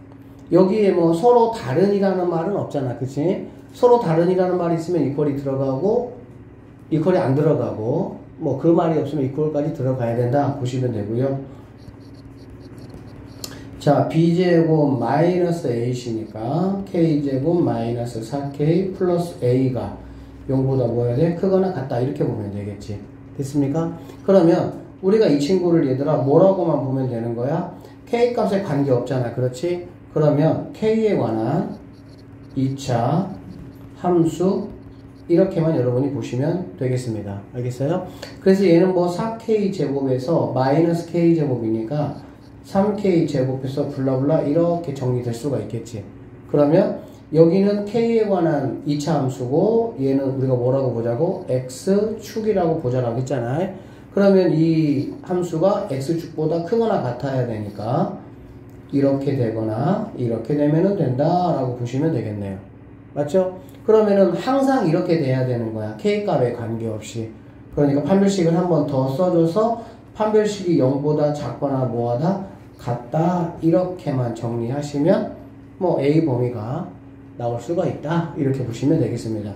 Speaker 1: 여기에 뭐 서로 다른이라는 말은 없잖아, 그치? 서로 다른이라는 말이 있으면 이퀄이 들어가고 이퀄이 안 들어가고 뭐 그 말이 없으면 이퀄까지 들어가야 된다 보시면 되고요. 자, b제곱 마이너스 ac니까 k제곱 마이너스 4k 플러스 a가 0보다 뭐 해야 돼? 크거나 같다 이렇게 보면 되겠지. 됐습니까? 그러면 우리가 이 친구를 얘들아 뭐라고만 보면 되는 거야? k 값에 관계 없잖아, 그렇지? 그러면 k에 관한 2차 함수 이렇게만 여러분이 보시면 되겠습니다. 알겠어요? 그래서 얘는 뭐 4k 제곱에서 마이너스 k 제곱이니까 3k 제곱해서 블라블라 이렇게 정리될 수가 있겠지. 그러면 여기는 k에 관한 2차 함수고 얘는 우리가 뭐라고 보자고? x축이라고 보자라고 했잖아요. 그러면 이 함수가 x축보다 크거나 같아야 되니까 이렇게 되거나 이렇게 되면은 된다라고 보시면 되겠네요. 맞죠? 그러면은 항상 이렇게 돼야 되는 거야. K값에 관계없이. 그러니까 판별식을 한 번 더 써줘서 판별식이 0보다 작거나 뭐하다 같다 이렇게만 정리하시면 뭐 A 범위가 나올 수가 있다 이렇게 보시면 되겠습니다.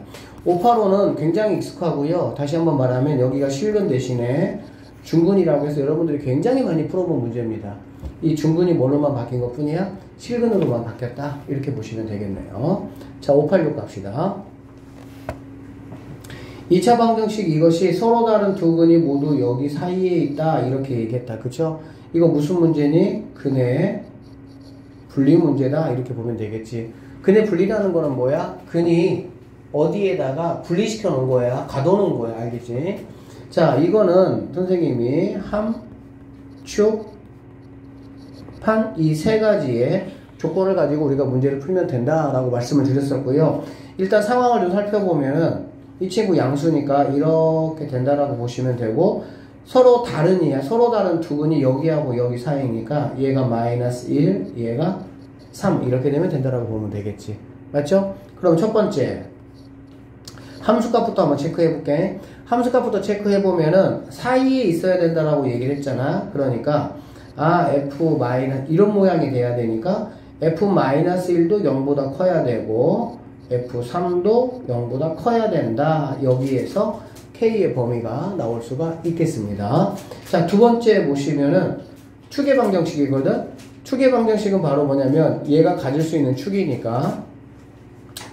Speaker 1: 585는 굉장히 익숙하고요. 다시 한번 말하면 여기가 실근 대신에 중근이라고 해서 여러분들이 굉장히 많이 풀어본 문제입니다. 이 중근이 뭘로만 바뀐 것 뿐이야? 실근으로만 바뀌었다 이렇게 보시면 되겠네요. 자, 586 갑시다. 2차 방정식 이것이 서로 다른 두 근이 모두 여기 사이에 있다 이렇게 얘기했다. 그쵸? 이거 무슨 문제니? 근의 분리 문제다 이렇게 보면 되겠지. 근의 분리라는 거는 뭐야? 근이 어디에다가 분리시켜 놓은 거야? 가둬놓은 거야. 알겠지? 자, 이거는 선생님이 함, 축, 판 이 세 가지의 조건을 가지고 우리가 문제를 풀면 된다라고 말씀을 드렸었고요. 일단 상황을 좀 살펴보면은 이 친구 양수니까 이렇게 된다라고 보시면 되고 서로 다른이야. 서로 다른 두 근이 여기하고 여기 사이니까 얘가 마이너스 1, 얘가 3 이렇게 되면 된다라고 보면 되겠지. 맞죠? 그럼 첫 번째 함수값부터 한번 체크해 볼게. 함수값부터 체크해 보면은 사이에 있어야 된다라고 얘기를 했잖아. 그러니까 f 마이너스 이런 모양이 돼야 되니까 f 마이너스 1도 0보다 커야 되고 f3도 0보다 커야 된다. 여기에서 k의 범위가 나올 수가 있겠습니다. 자, 두 번째 보시면은 축의 방정식이거든. 축의 방정식은 바로 뭐냐면 얘가 가질 수 있는 축이니까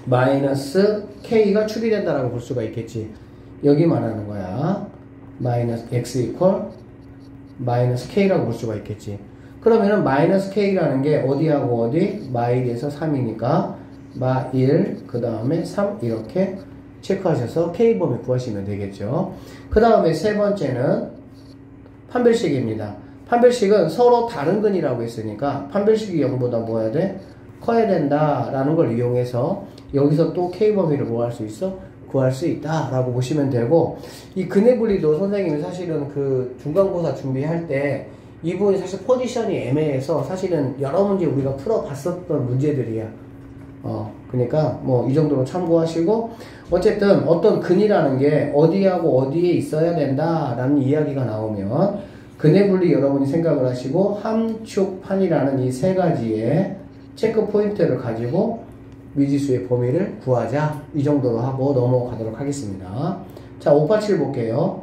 Speaker 1: 마이너스 k가 축이 된다라고 볼 수가 있겠지. 여기 말하는 거야. 마이너스 x 이퀄 마이너스 k라고 볼 수가 있겠지. 그러면은 마이너스 k라는 게 어디하고 어디? 마1에서 3이니까 마1 그 다음에 3 이렇게 체크하셔서 k 범위 구하시면 되겠죠. 그 다음에 세 번째는 판별식입니다. 판별식은 서로 다른 근이라고 했으니까 판별식이 0보다 뭐 해야 돼? 커야 된다라는 걸 이용해서 여기서 또 k 범위를 뭐 할 수 있어? 구할 수 있다 라고 보시면 되고, 이 근의 분리도 선생님이 사실은 그 중간고사 준비할 때 이 부분이 사실 포지션이 애매해서 사실은 여러 문제 우리가 풀어봤었던 문제들이야. 그러니까 뭐 이 정도로 참고하시고, 어쨌든 어떤 근이라는 게 어디하고 어디에 있어야 된다라는 이야기가 나오면 근의 분리 여러분이 생각을 하시고 함축판이라는 이 세 가지의 체크 포인트를 가지고 미지수의 범위를 구하자 이 정도로 하고 넘어가도록 하겠습니다. 자, 587 볼게요.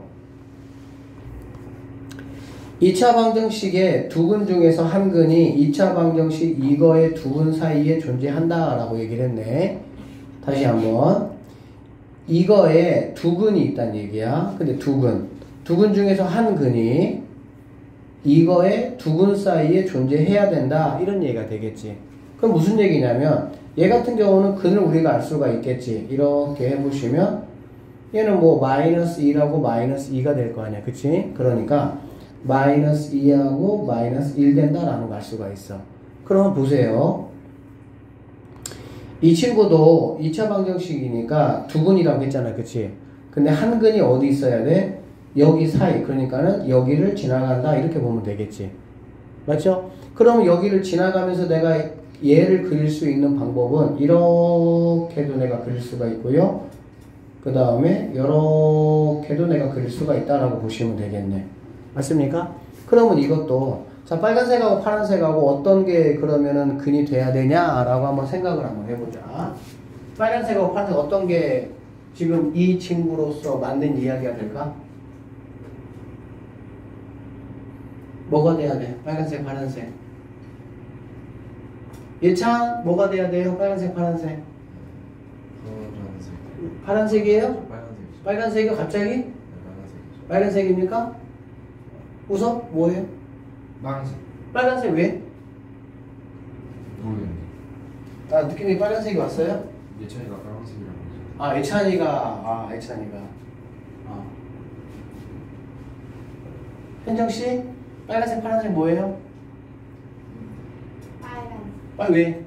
Speaker 1: 2차 방정식의 두 근 중에서 한 근이 2차 방정식 이거의 두 근 사이에 존재한다 라고 얘기를 했네. 다시 한번 이거에 두 근이 있다는 얘기야. 근데 두 근 중에서 한 근이 이거의 두 근 사이에 존재해야 된다 이런 얘기가 되겠지. 그럼 무슨 얘기냐면 얘 같은 경우는 근을 우리가 알 수가 있겠지. 이렇게 해보시면 얘는 뭐 마이너스 2라고 마이너스 2가 될 거 아니야. 그치? 그러니까 마이너스 2하고 마이너스 1 된다라는 걸 알 수가 있어. 그럼 보세요. 이 친구도 2차 방정식이니까 두 근이라고 했잖아. 그치? 근데 한 근이 어디 있어야 돼? 여기 사이. 그러니까는 여기를 지나간다. 이렇게 보면 되겠지. 맞죠? 그러면 여기를 지나가면서 내가 얘를 그릴 수 있는 방법은 이렇게도 내가 그릴 수가 있고요. 그 다음에 이렇게도 내가 그릴 수가 있다라고 보시면 되겠네. 맞습니까? 그러면 이것도 자 빨간색하고 파란색하고 어떤 게 그러면은 근이 돼야 되냐라고 한번 생각을 한번 해보자. 빨간색하고 파란색 어떤 게 지금 이 친구로서 맞는 이야기가 될까? 뭐가 돼야 돼? 빨간색, 파란색. 예찬 뭐가 돼야 돼요? 빨간색, 파란색.
Speaker 2: 파란색.
Speaker 1: 파란색이에요?
Speaker 2: 빨간색이죠.
Speaker 1: 빨간색이요? 갑자기?
Speaker 2: 네, 빨간색이죠.
Speaker 1: 빨간색입니까? 웃어? 뭐예요?
Speaker 2: 빨간색.
Speaker 1: 빨간색 왜?
Speaker 2: 모르겠네.
Speaker 1: 아, 느낌이 빨간색이 왔어요?
Speaker 2: 예찬이가 빨간색이라고 했죠.
Speaker 1: 아, 예찬이가. 현정씨? 빨간색, 파란색 뭐예요?
Speaker 3: 빨간.
Speaker 1: 왜?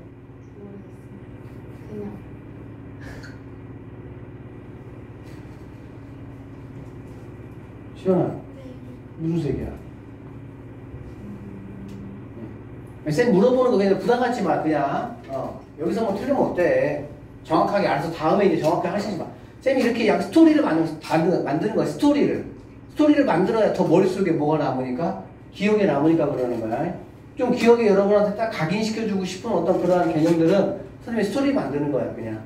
Speaker 3: 모르겠어. 그냥.
Speaker 1: 시원아, 무슨 색이야? 쌤 물어보는 거 그냥 부담 갖지 마, 그냥. 여기서 뭐 틀리면 어때? 정확하게 알아서 다음에 이제 정확하게 하시지 마. 쌤이 이렇게 약 스토리를 만드는 거야, 스토리를. 스토리를 만들어야 더 머릿속에 뭐가 남으니까? 기억에 남으니까 그러는 거야. 좀 기억에 여러분한테 딱 각인시켜주고 싶은 어떤 그러한 개념들은 선생님이 스토리 만드는 거야, 그냥.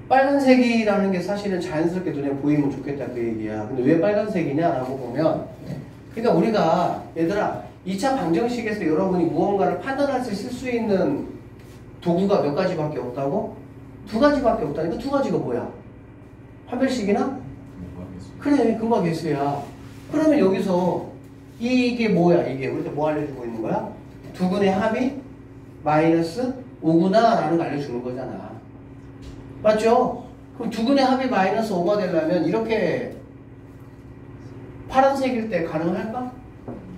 Speaker 1: 빨간색이라는 게 사실은 자연스럽게 눈에 보이면 좋겠다 그 얘기야. 근데 왜 빨간색이냐라고 보면 그러니까 우리가 얘들아 2차 방정식에서 여러분이 무언가를 판단할 때 쓸 수 있는 도구가 몇 가지밖에 없다고? 두 가지밖에 없다니까. 두 가지가 뭐야? 판별식이나? 그래, 근과 계수야. 그러면 여기서 이게 뭐야? 이게 우리한테 뭐 알려주고 있는 거야? 두 근의 합이 마이너스 5구나 라는 걸 알려주는 거잖아. 맞죠? 그럼 두 근의 합이 마이너스 5가 되려면 이렇게 파란색일 때 가능할까?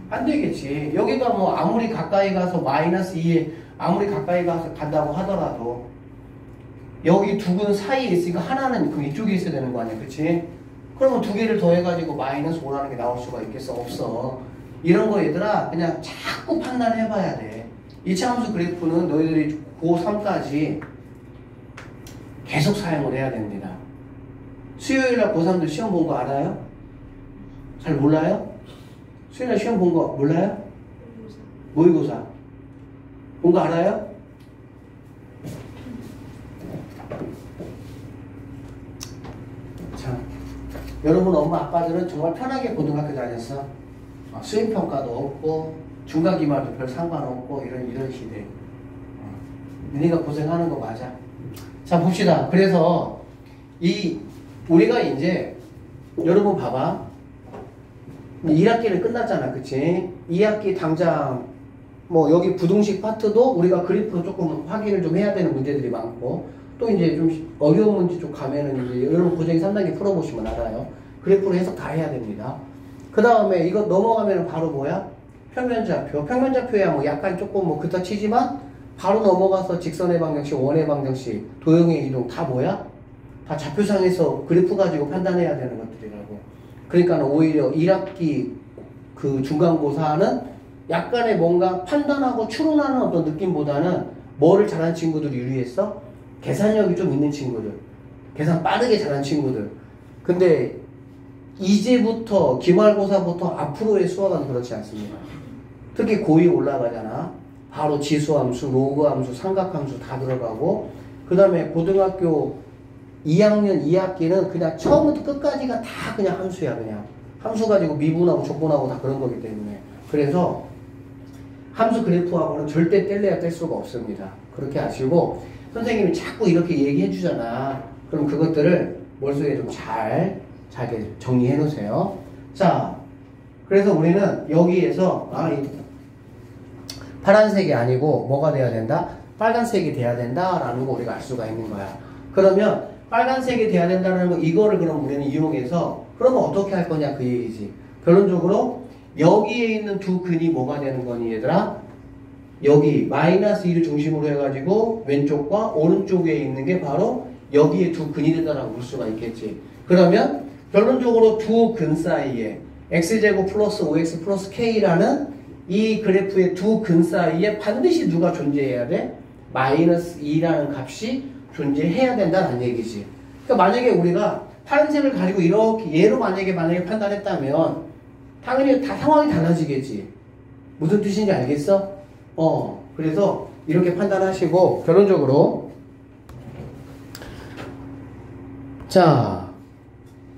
Speaker 1: 안 되겠지. 여기가 뭐 아무리 가까이 가서 마이너스 2에 아무리 가까이 가서 간다고 하더라도 여기 두 근 사이에 있으니까 하나는 그 이쪽에 있어야 되는 거 아니야. 그치? 그러면 두 개를 더해가지고 마이너스 5라는 게 나올 수가 있겠어? 없어. 이런 거 얘들아 그냥 자꾸 판단해봐야 돼. 2차 함수 그래프는 너희들이 고3까지 계속 사용을 해야 됩니다. 수요일날 고3들 시험 본 거 알아요? 잘 몰라요? 수요일날 시험 본 거 몰라요? 모의고사. 본 거 알아요? 자, 여러분 엄마 아빠들은 정말 편하게 고등학교 다녔어. 수행평가도 없고 중간기말도 별 상관없고 이런 시대. 너희가 고생하는 거 맞아. 자 봅시다. 그래서 우리가 이제 여러분 봐봐. 1학기는 끝났잖아. 그치? 2학기 당장 뭐 여기 부등식 파트도 우리가 그래프로 조금 확인을 좀 해야 되는 문제들이 많고 또 이제 좀 어려운 문제 쪽 가면은 이제 여러분 고정이 3단계 풀어보시면 알아요. 그래프로 해석 다 해야 됩니다. 그 다음에 이거 넘어가면은 바로 뭐야? 평면좌표. 평면좌표야 뭐 약간 조금 뭐 그렇다 치지만 바로 넘어가서 직선의 방정식, 원의 방정식, 도형의 이동 다 뭐야? 다 좌표상에서 그래프 가지고 판단해야 되는 것들이라고. 그러니까 오히려 1학기 그 중간고사는 약간의 뭔가 판단하고 추론하는 어떤 느낌보다는 뭐를 잘하는 친구들이 유리했어? 계산력이 좀 있는 친구들. 계산 빠르게 잘하는 친구들. 근데 이제부터 기말고사부터 앞으로의 수학은 그렇지 않습니다. 특히 고2 올라가잖아. 바로 지수함수, 로그함수, 삼각함수 다 들어가고 그 다음에 고등학교 2학년 2학기는 그냥 처음부터 끝까지가 다 그냥 함수야. 그냥 함수 가지고 미분하고 족분하고 다 그런 거기 때문에 그래서 함수 그래프하고는 절대 뗄래야 뗄 수가 없습니다. 그렇게 아시고 선생님이 자꾸 이렇게 얘기해 주잖아. 그럼 그것들을 머릿속에 좀 잘 정리해 놓으세요. 자, 그래서 우리는 여기에서 파란색이 아니고 뭐가 돼야 된다? 빨간색이 돼야 된다라는 거 우리가 알 수가 있는 거야. 그러면 빨간색이 돼야 된다는 거 이거를 그럼 우리는 이용해서 그러면 어떻게 할 거냐 그 얘기지. 결론적으로 여기에 있는 두 근이 뭐가 되는 거니 얘들아? 여기 마이너스 2를 중심으로 해가지고 왼쪽과 오른쪽에 있는 게 바로 여기에 두 근이 된다라고 볼 수가 있겠지. 그러면 결론적으로 두 근 사이에 x제곱 플러스 5x 플러스 k라는 이 그래프의 두 근 사이에 반드시 누가 존재해야 돼? 마이너스 2라는 값이 존재해야 된다는 얘기지. 그러니까 만약에 우리가 파란색을 가지고 이렇게 얘로 만약에 판단했다면 당연히 다 상황이 달라지겠지. 무슨 뜻인지 알겠어? 그래서 이렇게 판단하시고 결론적으로 자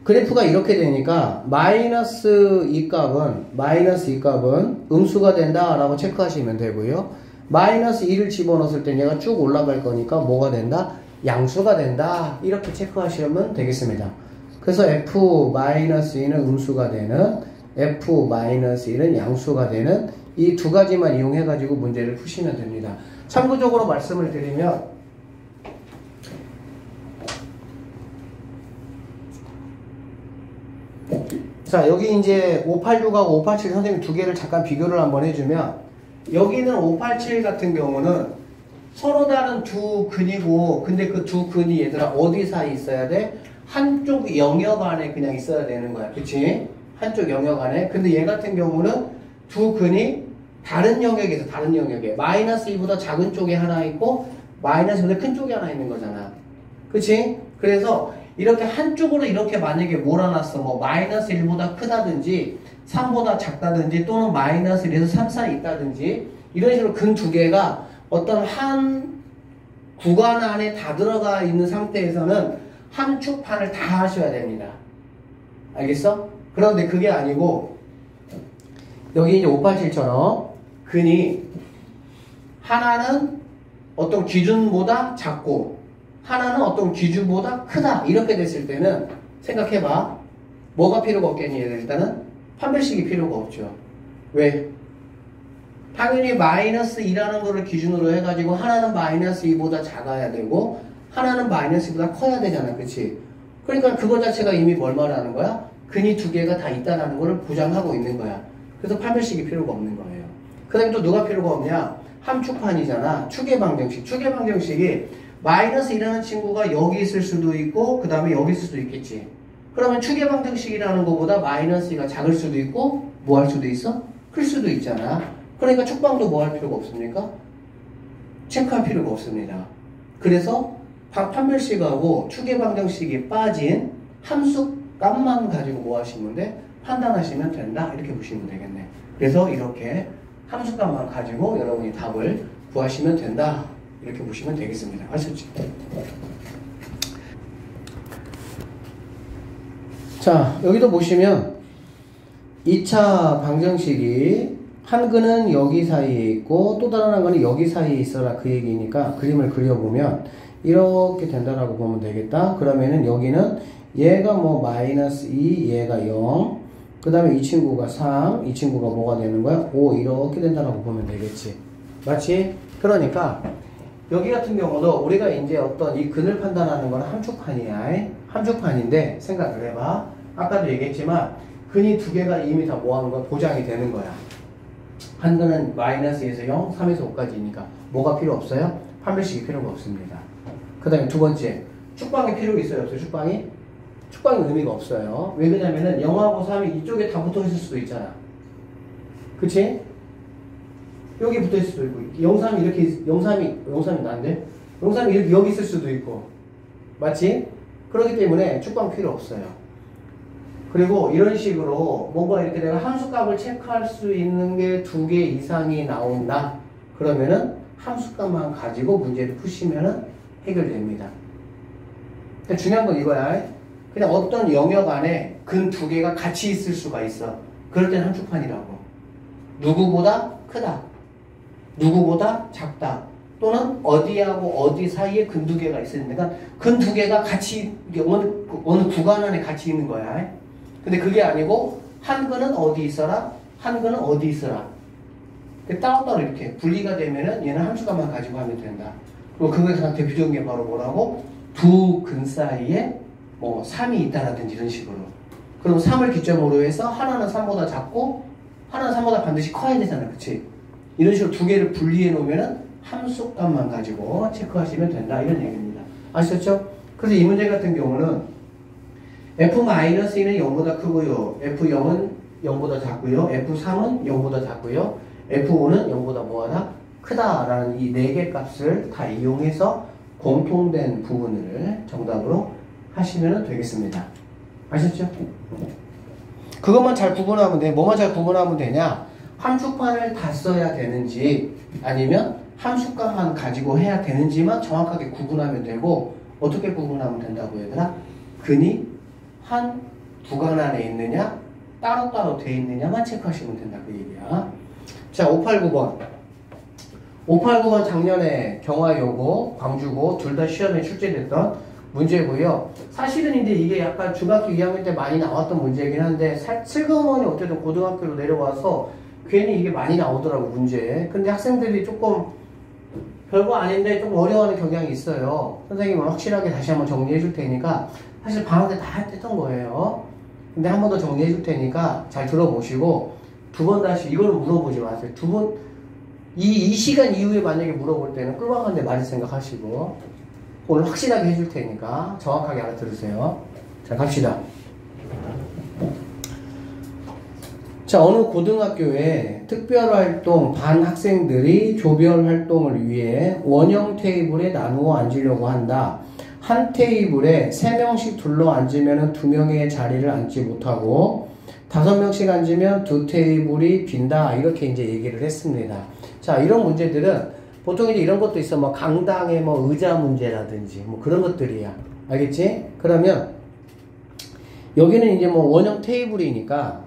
Speaker 1: 그래프가 이렇게 되니까 마이너스 2 값은 음수가 된다 라고 체크하시면 되고요. 마이너스 2를 집어넣었을 때 얘가 쭉 올라갈 거니까 뭐가 된다? 양수가 된다 이렇게 체크하시면 되겠습니다. 그래서 f-2는 음수가 되는 f-1은 양수가 되는 이 두 가지만 이용해 가지고 문제를 푸시면 됩니다. 참고적으로 말씀을 드리면 자 여기 이제 586하고 587 선생님 두 개를 잠깐 비교를 한번 해주면 여기는 587 같은 경우는 서로 다른 두 근이고 근데 그 두 근이 얘들아 어디 사이 있어야 돼? 한쪽 영역 안에 그냥 있어야 되는 거야. 그치? 한쪽 영역 안에. 근데 얘 같은 경우는 두 근이 다른 영역에서 다른 영역에 마이너스 2보다 작은 쪽에 하나 있고 마이너스 2보다 큰 쪽에 하나 있는 거잖아. 그치? 그래서 이렇게 한쪽으로 이렇게 만약에 몰아놨어. 뭐 마이너스 1보다 크다든지 3보다 작다든지 또는 마이너스 1에서 3 사이 있다든지 이런 식으로 근 두 개가 어떤 한 구간 안에 다 들어가 있는 상태에서는 함축판을 다 하셔야 됩니다. 알겠어? 그런데 그게 아니고 여기 이제 587처럼 근이 하나는 어떤 기준보다 작고 하나는 어떤 기준보다 크다 이렇게 됐을 때는 생각해봐. 뭐가 필요가 없겠니? 일단은 판별식이 필요가 없죠. 왜? 당연히 마이너스 2라는 거를 기준으로 해가지고 하나는 마이너스 2보다 작아야 되고 하나는 마이너스 2보다 커야 되잖아. 그치? 그러니까 그거 자체가 이미 뭘 말하는 거야? 근이 두 개가 다 있다는 거를 보장하고 있는 거야. 그래서 판별식이 필요가 없는 거예요. 그 다음에 또 누가 필요가 없냐? 함축판이잖아. 추계방정식. 추계방정식이 마이너스 2라는 친구가 여기 있을 수도 있고 그 다음에 여기 있을 수도 있겠지. 그러면 추계방정식이라는 것보다 마이너스 2가 작을 수도 있고 뭐 할 수도 있어? 클 수도 있잖아. 그러니까 축방도 뭐 할 필요가 없습니까? 체크할 필요가 없습니다. 그래서 판별식하고 추계방정식이 빠진 함수값만 가지고 뭐 하시면 돼? 판단하시면 된다. 이렇게 보시면 되겠네. 그래서 이렇게 함수값만 가지고 여러분이 답을 구하시면 된다. 이렇게 보시면 되겠습니다. 아셨죠? 자, 여기도 보시면 2차 방정식이 한 근은 여기 사이에 있고 또 다른 한 근은 여기 사이에 있어라 그 얘기니까 그림을 그려보면 이렇게 된다라고 보면 되겠다. 그러면은 여기는 얘가 뭐 마이너스 2, 얘가 0, 그 다음에 이 친구가 3, 이 친구가 뭐가 되는 거야? 5 이렇게 된다라고 보면 되겠지. 맞지? 그러니까 여기 같은 경우도 우리가 이제 어떤 이 근을 판단하는 건 함축판이야. 함축판인데 생각을 해봐. 아까도 얘기했지만 근이 두 개가 이미 다 뭐 하는 거야? 보장이 되는 거야. 한 근은 마이너스 2에서 0, 3에서 5까지니까 뭐가 필요 없어요? 판별식이 필요가 없습니다. 그 다음에 두 번째, 축방이 필요가 있어요? 없어요? 축방이? 축방이 의미가 없어요. 왜 그러냐면은 0하고 3이 이쪽에 다 붙어 있을 수도 있잖아. 그치? 여기 붙어 있을 수도 있고 0,3이 이렇게 0,3이 난데 0,3이 이렇게 여기 있을 수도 있고 맞지? 그렇기 때문에 축방 필요 없어요. 그리고 이런 식으로 뭔가 이렇게 내가 함수값을 체크할 수 있는 게 두 개 이상이 나온다. 그러면은 함수값만 가지고 문제를 푸시면은 해결됩니다. 그러니까 중요한 건 이거야. 그냥 어떤 영역 안에 근 두 개가 같이 있을 수가 있어. 그럴 땐 함축판이라고. 누구보다 크다. 누구보다 작다. 또는 어디하고 어디 사이에 근 두 개가 있으니까 근 두 개가 같이 어느 구간 안에 같이 있는 거야. 근데 그게 아니고 한 근은 어디 있어라, 한 근은 어디 있어라. 따로따로 이렇게 분리가 되면은 얘는 함수값만 가지고 하면 된다. 그리고 그거에 가장 대표적인 게 바로 뭐라고? 두 근 사이에 뭐 3이 있다라든지 이런 식으로. 그럼 3을 기점으로 해서 하나는 3보다 작고 하나는 3보다 반드시 커야 되잖아. 그치? 이런 식으로 두 개를 분리해 놓으면은 함수값만 가지고 체크하시면 된다. 이런 얘기입니다. 아셨죠? 그래서 이 문제 같은 경우는 F-1은 0보다 크고요. F0은 0보다 작고요. F3은 0보다 작고요. F5는 0보다 뭐하다? 크다라는 이 네 개 값을 다 이용해서 공통된 부분을 정답으로 하시면 되겠습니다. 아셨죠? 그것만 잘 구분하면 돼. 뭐만 잘 구분하면 되냐? 함수판을 다 써야 되는지 아니면 함수값만 가지고 해야 되는지만 정확하게 구분하면 되고, 어떻게 구분하면 된다고 얘들아? 근이 한 구간 안에 있느냐 따로따로 돼 있느냐만 체크하시면 된다 그 얘기야. 자, 589번 589번 작년에 경화여고 광주고 둘 다 시험에 출제됐던 문제고요. 사실은 이제 이게 약간 중학교 2학년 때 많이 나왔던 문제이긴 한데 슬그머니 어쨌든 고등학교로 내려와서 괜히 이게 많이 나오더라고 문제. 근데 학생들이 조금 별거 아닌데 좀 어려워하는 경향이 있어요. 선생님은 확실하게 다시 한번 정리해 줄 테니까, 사실 방학 때 다 했던 거예요. 근데 한 번 더 정리해 줄 테니까 잘 들어보시고 두 번 다시 이거는 물어보지 마세요. 두 번 이 시간 이후에 만약에 물어볼 때는 꿀밤한데 맞을 생각하시고 오늘 확실하게 해줄 테니까 정확하게 알아들으세요. 자, 갑시다. 자, 어느 고등학교에 특별활동 반 학생들이 조별 활동을 위해 원형 테이블에 나누어 앉으려고 한다. 한 테이블에 3명씩 둘러 앉으면 2명의 자리를 앉지 못하고 5명씩 앉으면 2 테이블이 빈다. 이렇게 이제 얘기를 했습니다. 자, 이런 문제들은 보통 이제 이런 것도 있어. 뭐 강당의 뭐 의자 문제라든지 뭐 그런 것들이야. 알겠지? 그러면 여기는 이제 뭐 원형 테이블이니까,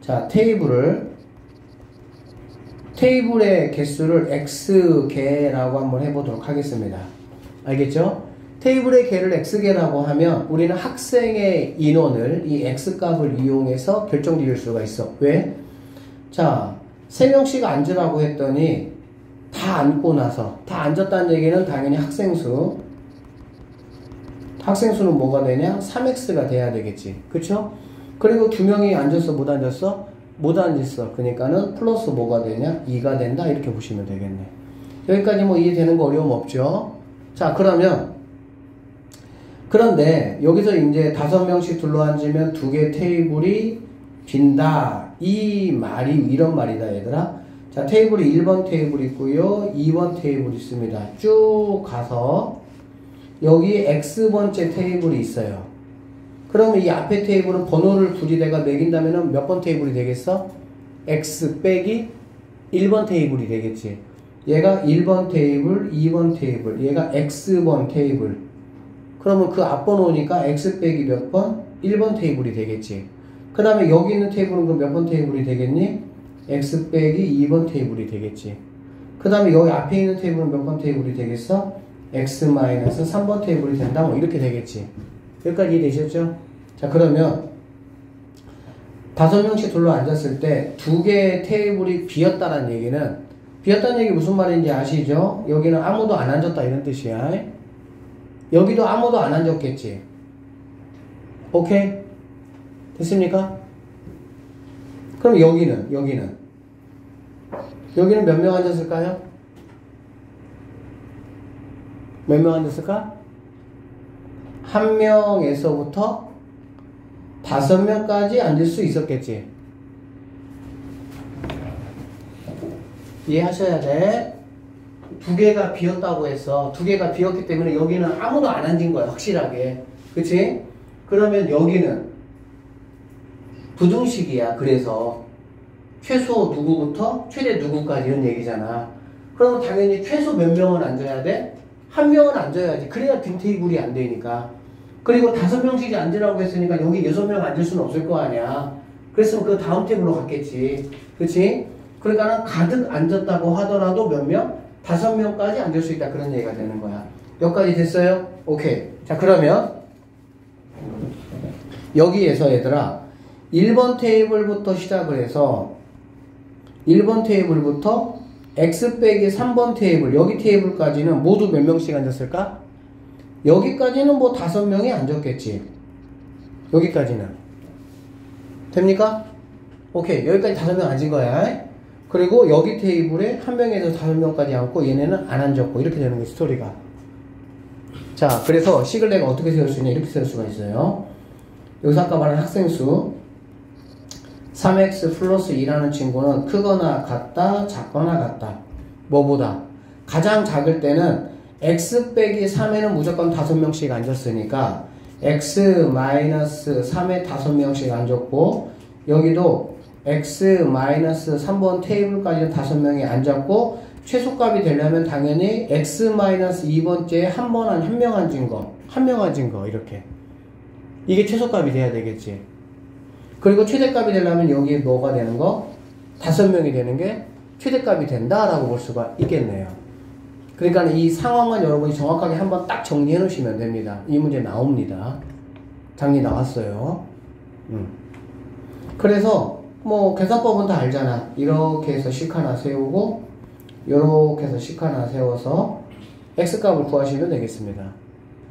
Speaker 1: 자, 테이블의 개수를 X개라고 한번 해보도록 하겠습니다. 알겠죠? 테이블의 개를 X개라고 하면 우리는 학생의 인원을 이 X값을 이용해서 결정 지을 수가 있어. 왜? 자, 3명씩 앉으라고 했더니 다 앉고 나서 다 앉았다는 얘기는 당연히 학생수는 뭐가 되냐? 3X가 돼야 되겠지. 그쵸? 그리고 2명이 앉았어? 못 앉았어? 못 앉았어. 그러니까는 플러스 뭐가 되냐? 2가 된다. 이렇게 보시면 되겠네. 여기까지 뭐 이해되는 거 어려움 없죠? 자, 그런데 여기서 이제 5명씩 둘러앉으면 2개 테이블이 빈다. 이 말이 이런 말이다 얘들아. 자, 테이블이 1번 테이블 있고요. 2번 테이블 있습니다. 쭉 가서 여기 X번째 테이블이 있어요. 그러면 이 앞에 테이블은 번호를 굳이 내가 매긴다면 몇 번 테이블이 되겠어? X 빼기 1번 테이블이 되겠지. 얘가 1번 테이블, 2번 테이블, 얘가 X번 테이블. 그러면 그 앞번호니까 X 빼기 몇 번? 1번 테이블이 되겠지. 그 다음에 여기 있는 테이블은 그럼 몇 번 테이블이 되겠니? X 빼기 2번 테이블이 되겠지. 그 다음에 여기 앞에 있는 테이블은 몇 번 테이블이 되겠어? X 마이너스 3번 테이블이 된다. 뭐 이렇게 되겠지. 여기까지 이해되셨죠? 자, 그러면 5명씩 둘러 앉았을 때 2개의 테이블이 비었다는 얘기는, 비었다는 얘기 무슨 말인지 아시죠? 여기는 아무도 안 앉았다 이런 뜻이야. 여기도 아무도 안 앉았겠지. 오케이? 됐습니까? 그럼 여기는 몇 명 앉았을까요? 몇 명 앉았을까? 1명에서부터 5명까지 앉을 수 있었겠지. 이해하셔야 돼. 2개가 비었다고 해서 2개가 비었기 때문에 여기는 아무도 안 앉은 거야, 확실하게. 그치? 그러면 여기는 부등식이야. 그래서 최소 누구부터 최대 누구까지 이런 얘기잖아. 그러면 당연히 최소 몇 명은 앉아야 돼? 1명은 앉아야지. 그래야 빈 테이블이 안 되니까. 그리고 5명씩 앉으라고 했으니까 여기 6명 앉을 수는 없을 거 아니야. 그랬으면 그 다음 테이블로 갔겠지. 그치? 그러니까 가득 앉았다고 하더라도 몇 명? 5명까지 앉을 수 있다. 그런 얘기가 되는 거야. 여기까지 됐어요? 오케이. 자, 그러면 여기에서 얘들아 1번 테이블부터 시작을 해서 1번 테이블부터 X 빼기 3번 테이블, 여기 테이블까지는 모두 몇 명씩 앉았을까? 여기까지는 뭐 5명이 앉았겠지. 여기까지는. 됩니까? 오케이. 여기까지 5명 앉은 거야. 그리고 여기 테이블에 한 명에서 5명까지 앉고 얘네는 안 앉았고 이렇게 되는 거예요, 스토리가. 자, 그래서 식을 내가 어떻게 세울 수 있냐, 이렇게 세울 수가 있어요. 여기서 아까 말한 학생수 3x 플러스 2라는 친구는 크거나 같다, 작거나 같다. 뭐보다? 가장 작을 때는 x 빼기 3에는 무조건 5명씩 앉았으니까 x 마이너스 3에 5명씩 앉았고, 여기도 x 마이너스 3번 테이블까지는 5명이 앉았고, 최소값이 되려면 당연히 x 마이너스 2번째에 한 명 앉은 거, 이렇게. 이게 최소값이 돼야 되겠지. 그리고 최대값이 되려면 여기에 뭐가 되는 거? 5명이 되는 게 최대값이 된다라고 볼 수가 있겠네요. 그러니까 이 상황만 여러분이 정확하게 한번 딱 정리해 놓으시면 됩니다. 이 문제 나옵니다. 장리 나왔어요. 그래서 뭐 계산법은 다 알잖아. 이렇게 해서 식 하나 세우고 이렇게 해서 식 하나 세워서 x값을 구하시면 되겠습니다.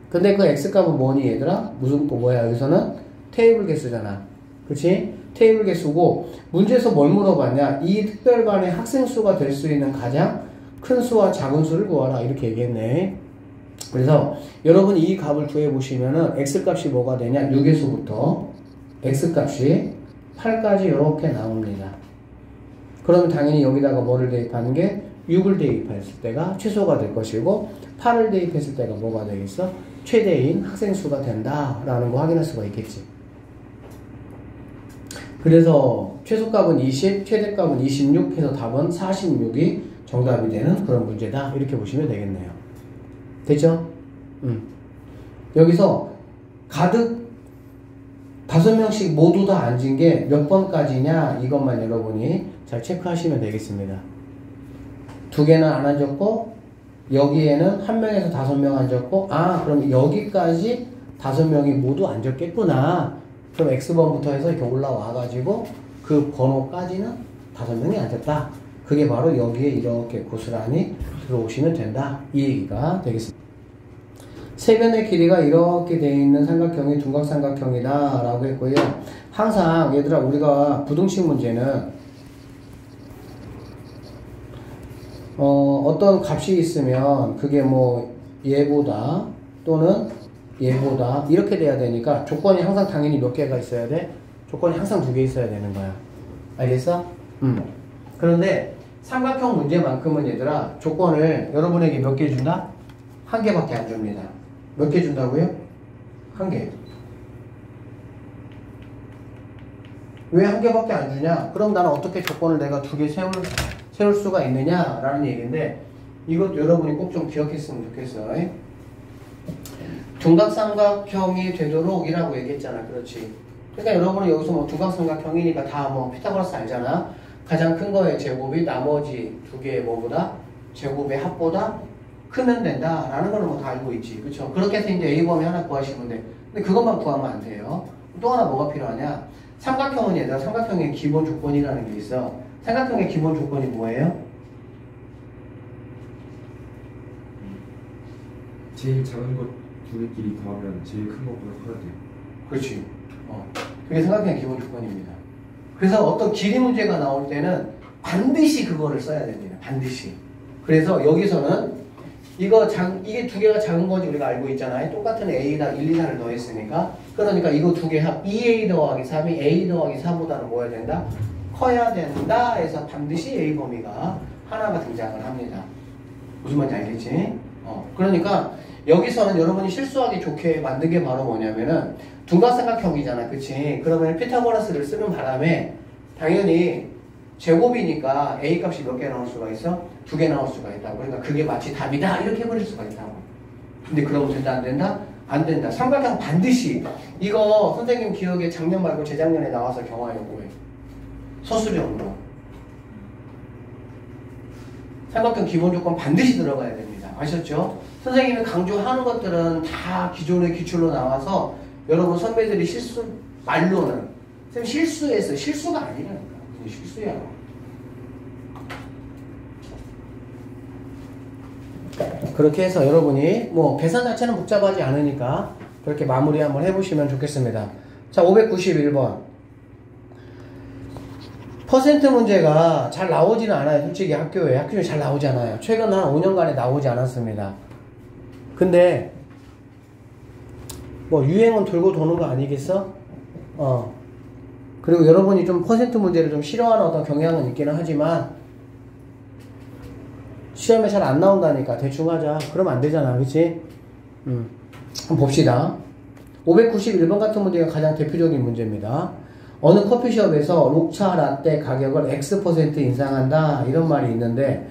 Speaker 1: 근데 그 x값은 뭐니 얘들아? 무슨 뭐야? 여기서는 테이블 개수잖아. 그치? 테이블 개수고, 문제에서 뭘 물어봤냐? 이 특별반의 학생 수가 될 수 있는 가장 큰 수와 작은 수를 구하라, 이렇게 얘기했네. 그래서 여러분 이 값을 구해보시면은 x값이 뭐가 되냐? 6에서부터 x값이 8까지 이렇게 나옵니다. 그러면 당연히 여기다가 뭐를 대입하는 게 6을 대입했을 때가 최소가 될 것이고, 8을 대입했을 때가 뭐가 되겠어? 최대인 학생 수가 된다라는 거 확인할 수가 있겠지. 그래서 최소값은 20, 최대값은 26 해서 답은 46이 정답이 되는 그런 문제다, 이렇게 보시면 되겠네요. 됐죠? 여기서 가득 5명씩 모두 다 앉은 게 몇 번까지냐, 이것만 여러분이 잘 체크하시면 되겠습니다. 2개는 안 앉았고, 여기에는 1명에서 5명 앉았고, 그럼 여기까지 5명이 모두 앉았겠구나. 그럼 X번부터 해서 이렇게 올라와가지고 그 번호까지는 5명이 앉았다. 그게 바로 여기에 이렇게 고스란히 들어오시면 된다, 이 얘기가 되겠습니다. 세변의 길이가 이렇게 되어 있는 삼각형이 둔각삼각형이다 라고 했고요. 항상 얘들아, 우리가 부등식 문제는 어떤 값이 있으면 그게 뭐 얘보다 또는 얘보다 이렇게 돼야 되니까 조건이 항상 당연히 몇 개가 있어야 돼? 조건이 항상 2개 있어야 되는 거야. 알겠어? 그런데 삼각형 문제만큼은 얘들아, 조건을 여러분에게 몇 개 준다? 1개밖에 안 줍니다. 몇 개 준다고요? 1개. 왜 1개밖에 안 주냐? 그럼 나는 어떻게 조건을 내가 2개 세울 수가 있느냐? 라는 얘기인데, 이것도 여러분이 꼭 좀 기억했으면 좋겠어요. 둔각삼각형이 되도록 이라고 얘기했잖아. 그렇지? 그러니까 여러분은 여기서 뭐 둔각삼각형이니까 다 뭐 피타고라스 알잖아. 가장 큰 거의 제곱이 나머지 2개의 뭐보다? 제곱의 합보다 크면 된다 라는 거는 뭐 다 알고 있지. 그쵸? 그렇게 해서 이제 A범위 하나 구하시면 돼. 근데 그것만 구하면 안 돼요. 또 하나 뭐가 필요하냐? 삼각형은 얘들아, 삼각형의 기본 조건이라는 게 있어. 삼각형의 기본 조건이 뭐예요?
Speaker 2: 제일 작은 것 2개끼리 더하면 제일 큰 것보다 커야 돼요.
Speaker 1: 그렇지. 그게 삼각형의 기본 조건입니다. 그래서 어떤 길이 문제가 나올 때는 반드시 그거를 써야 됩니다. 반드시. 그래서 여기서는 이게 2개가 작은 건지 우리가 알고 있잖아요. 똑같은 A에다 1, 2, 4를 더했으니까. 그러니까 이거 2개 합 2A 더하기 3이 A 더하기 4보다는 뭐 해야 된다? 커야 된다 해서 반드시 A 범위가 하나가 등장을 합니다. 무슨 말인지 알겠지? 그러니까 여기서는 여러분이 실수하기 좋게 만든 게 바로 뭐냐면은 둔각삼각형이잖아. 그치? 그러면 피타고라스를 쓰는 바람에 당연히 제곱이니까 A 값이 몇 개 나올 수가 있어? 2개 나올 수가 있다고. 그러니까 그게 마치 답이다 이렇게 해버릴 수가 있다고. 근데 그러면 된다 안 된다? 안 된다. 삼각형 반드시 이거 선생님 기억에 작년 말고 재작년에 나와서 경화 요구해. 서술형으로. 삼각형 기본 조건 반드시 들어가야 됩니다. 아셨죠? 선생님이 강조하는 것들은 다 기존의 기출로 나와서 여러분 선배들이 말로는 선생님 실수했어. 실수가 아니라니까. 그냥 실수야. 그렇게 해서 여러분이 뭐 계산 자체는 복잡하지 않으니까 그렇게 마무리 한번 해보시면 좋겠습니다. 자, 591번. 퍼센트 문제가 잘 나오지는 않아요. 솔직히 학교에 잘 나오지 않아요. 최근 한 5년간에 나오지 않았습니다. 근데 뭐 유행은 돌고 도는 거 아니겠어? 그리고 여러분이 좀 퍼센트 문제를 좀 싫어하는 어떤 경향은 있기는 하지만 시험에 잘 안 나온다니까 대충 하자. 그러면 안 되잖아. 그치? 한번 봅시다. 591번 같은 문제가 가장 대표적인 문제입니다. 어느 커피숍에서 녹차 라떼 가격을 X% 인상한다. 이런 말이 있는데,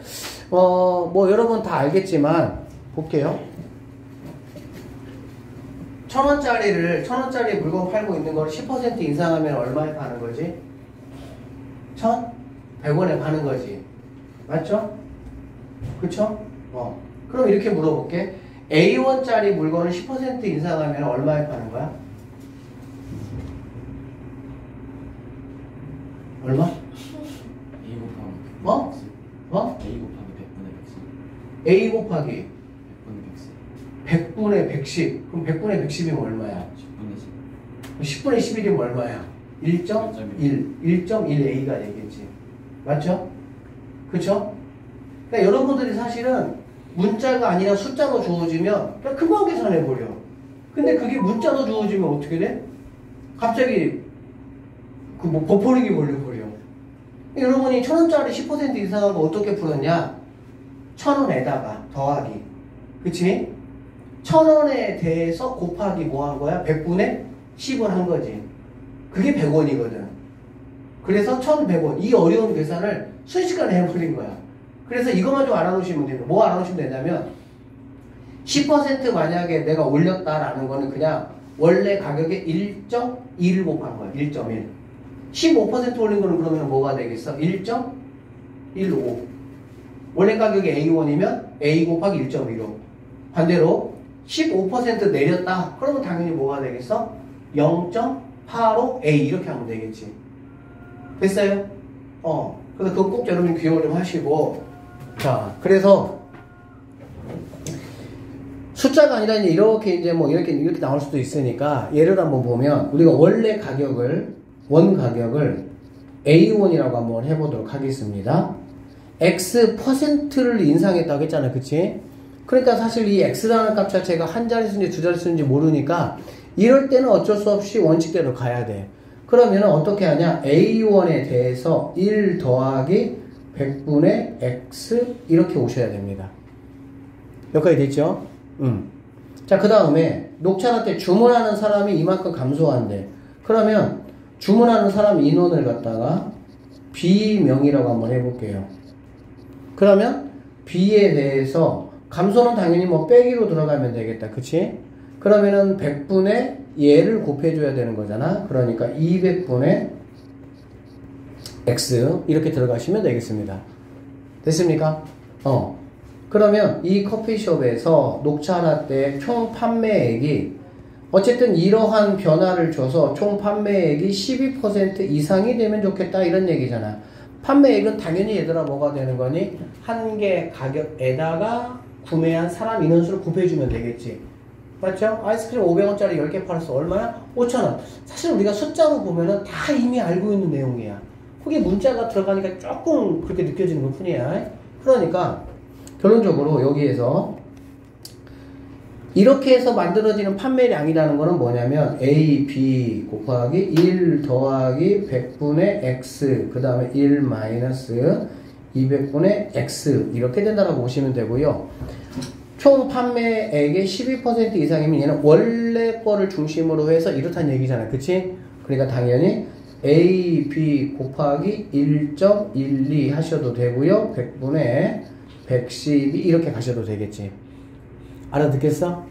Speaker 1: 뭐 여러분 다 알겠지만, 볼게요. 1,000원짜리 물건 팔고 있는 걸 10% 인상하면 얼마에 파는 거지? 1,100원에 파는 거지. 맞죠? 그쵸? 그럼 이렇게 물어볼게. A1짜리 물건을 10% 인상하면 얼마에 파는 거야? 얼마?
Speaker 2: A 곱하기
Speaker 1: 뭐?
Speaker 2: 100분의 100.
Speaker 1: A 곱하기
Speaker 2: 100분의 100.
Speaker 1: 100분의 110. 그럼 100분의 110이면 얼마야?
Speaker 2: 10분의 10.
Speaker 1: 10분의 11이면 얼마야? 1.1. 1.1A가 되겠지. 맞죠? 그쵸? 그러니까 여러분들이 사실은 문자가 아니라 숫자로 주어지면 그냥 금방 계산해버려. 근데 그게 문자로 주어지면 어떻게 돼? 갑자기 그 뭐 버퍼링이 걸려버려. 여러분이 1,000원짜리 10% 이상하고 어떻게 풀었냐? 1,000원에다가 더하기. 그치? 1,000원에 대해서 곱하기 뭐 한 거야? 100분의 10을 한 거지. 그게 100원이거든. 그래서 1,100원. 이 어려운 계산을 순식간에 해버린 거야. 그래서 이것만 좀 알아놓으시면 됩니다. 뭐 알아놓으시면 되냐면 10% 만약에 내가 올렸다라는 거는 그냥 원래 가격의 1.1을 곱한 거야. 1.1. 15% 올린 거는 그러면 뭐가 되겠어? 1.15. 원래 가격이 A1이면 A 곱하기 1.15. 반대로 15% 내렸다. 그러면 당연히 뭐가 되겠어? 0.85A 이렇게 하면 되겠지. 됐어요? 그래서 그거 꼭 여러분 기억을 좀 하시고. 자, 그래서 숫자가 아니라 이렇게 이렇게 나올 수도 있으니까 예를 한번 보면 우리가 원래 원 가격을 A1이라고 한번 해보도록 하겠습니다. X%를 인상했다고 했잖아요. 그치? 그러니까 사실 이 X라는 값 자체가 한 자릿수인지 두 자릿수인지 모르니까 이럴 때는 어쩔 수 없이 원칙대로 가야 돼. 그러면 어떻게 하냐? A1에 대해서 1 더하기 100분의 X 이렇게 오셔야 됩니다. 여기까지 됐죠? 자, 그 다음에 녹차라떼 주문하는 사람이 이만큼 감소한대. 그러면 주문하는 사람 인원을 갖다가 B명이라고 한번 해볼게요. 그러면 B에 대해서 감소는 당연히 뭐 빼기로 들어가면 되겠다. 그치? 그러면은 100분의 얘를 곱해줘야 되는 거잖아. 그러니까 200분의 X 이렇게 들어가시면 되겠습니다. 됐습니까? 그러면 이 커피숍에서 녹차 라떼 총 판매액이 어쨌든 이러한 변화를 줘서 총 판매액이 12% 이상이 되면 좋겠다 이런 얘기잖아. 판매액은 당연히 얘들아 뭐가 되는 거니? 한 개 가격에다가 구매한 사람 인원수를 곱해주면 되겠지. 맞죠? 아이스크림 500원짜리 10개 팔았어. 얼마야? 5,000원. 사실 우리가 숫자로 보면은 다 이미 알고 있는 내용이야. 그게 문자가 들어가니까 조금 그렇게 느껴지는 것 뿐이야. 그러니까 결론적으로 여기에서 이렇게 해서 만들어지는 판매량이라는 거는 뭐냐면 A, B 곱하기 1 더하기 100분의 X 그 다음에 1 마이너스 200분의 X 이렇게 된다고 보시면 되고요. 총 판매액의 12% 이상이면 얘는 원래 거를 중심으로 해서 이렇다는 얘기잖아. 그치? 그러니까 당연히 A, B 곱하기 1.12 하셔도 되고요. 100분의 112 이렇게 가셔도 되겠지. 알아듣겠어?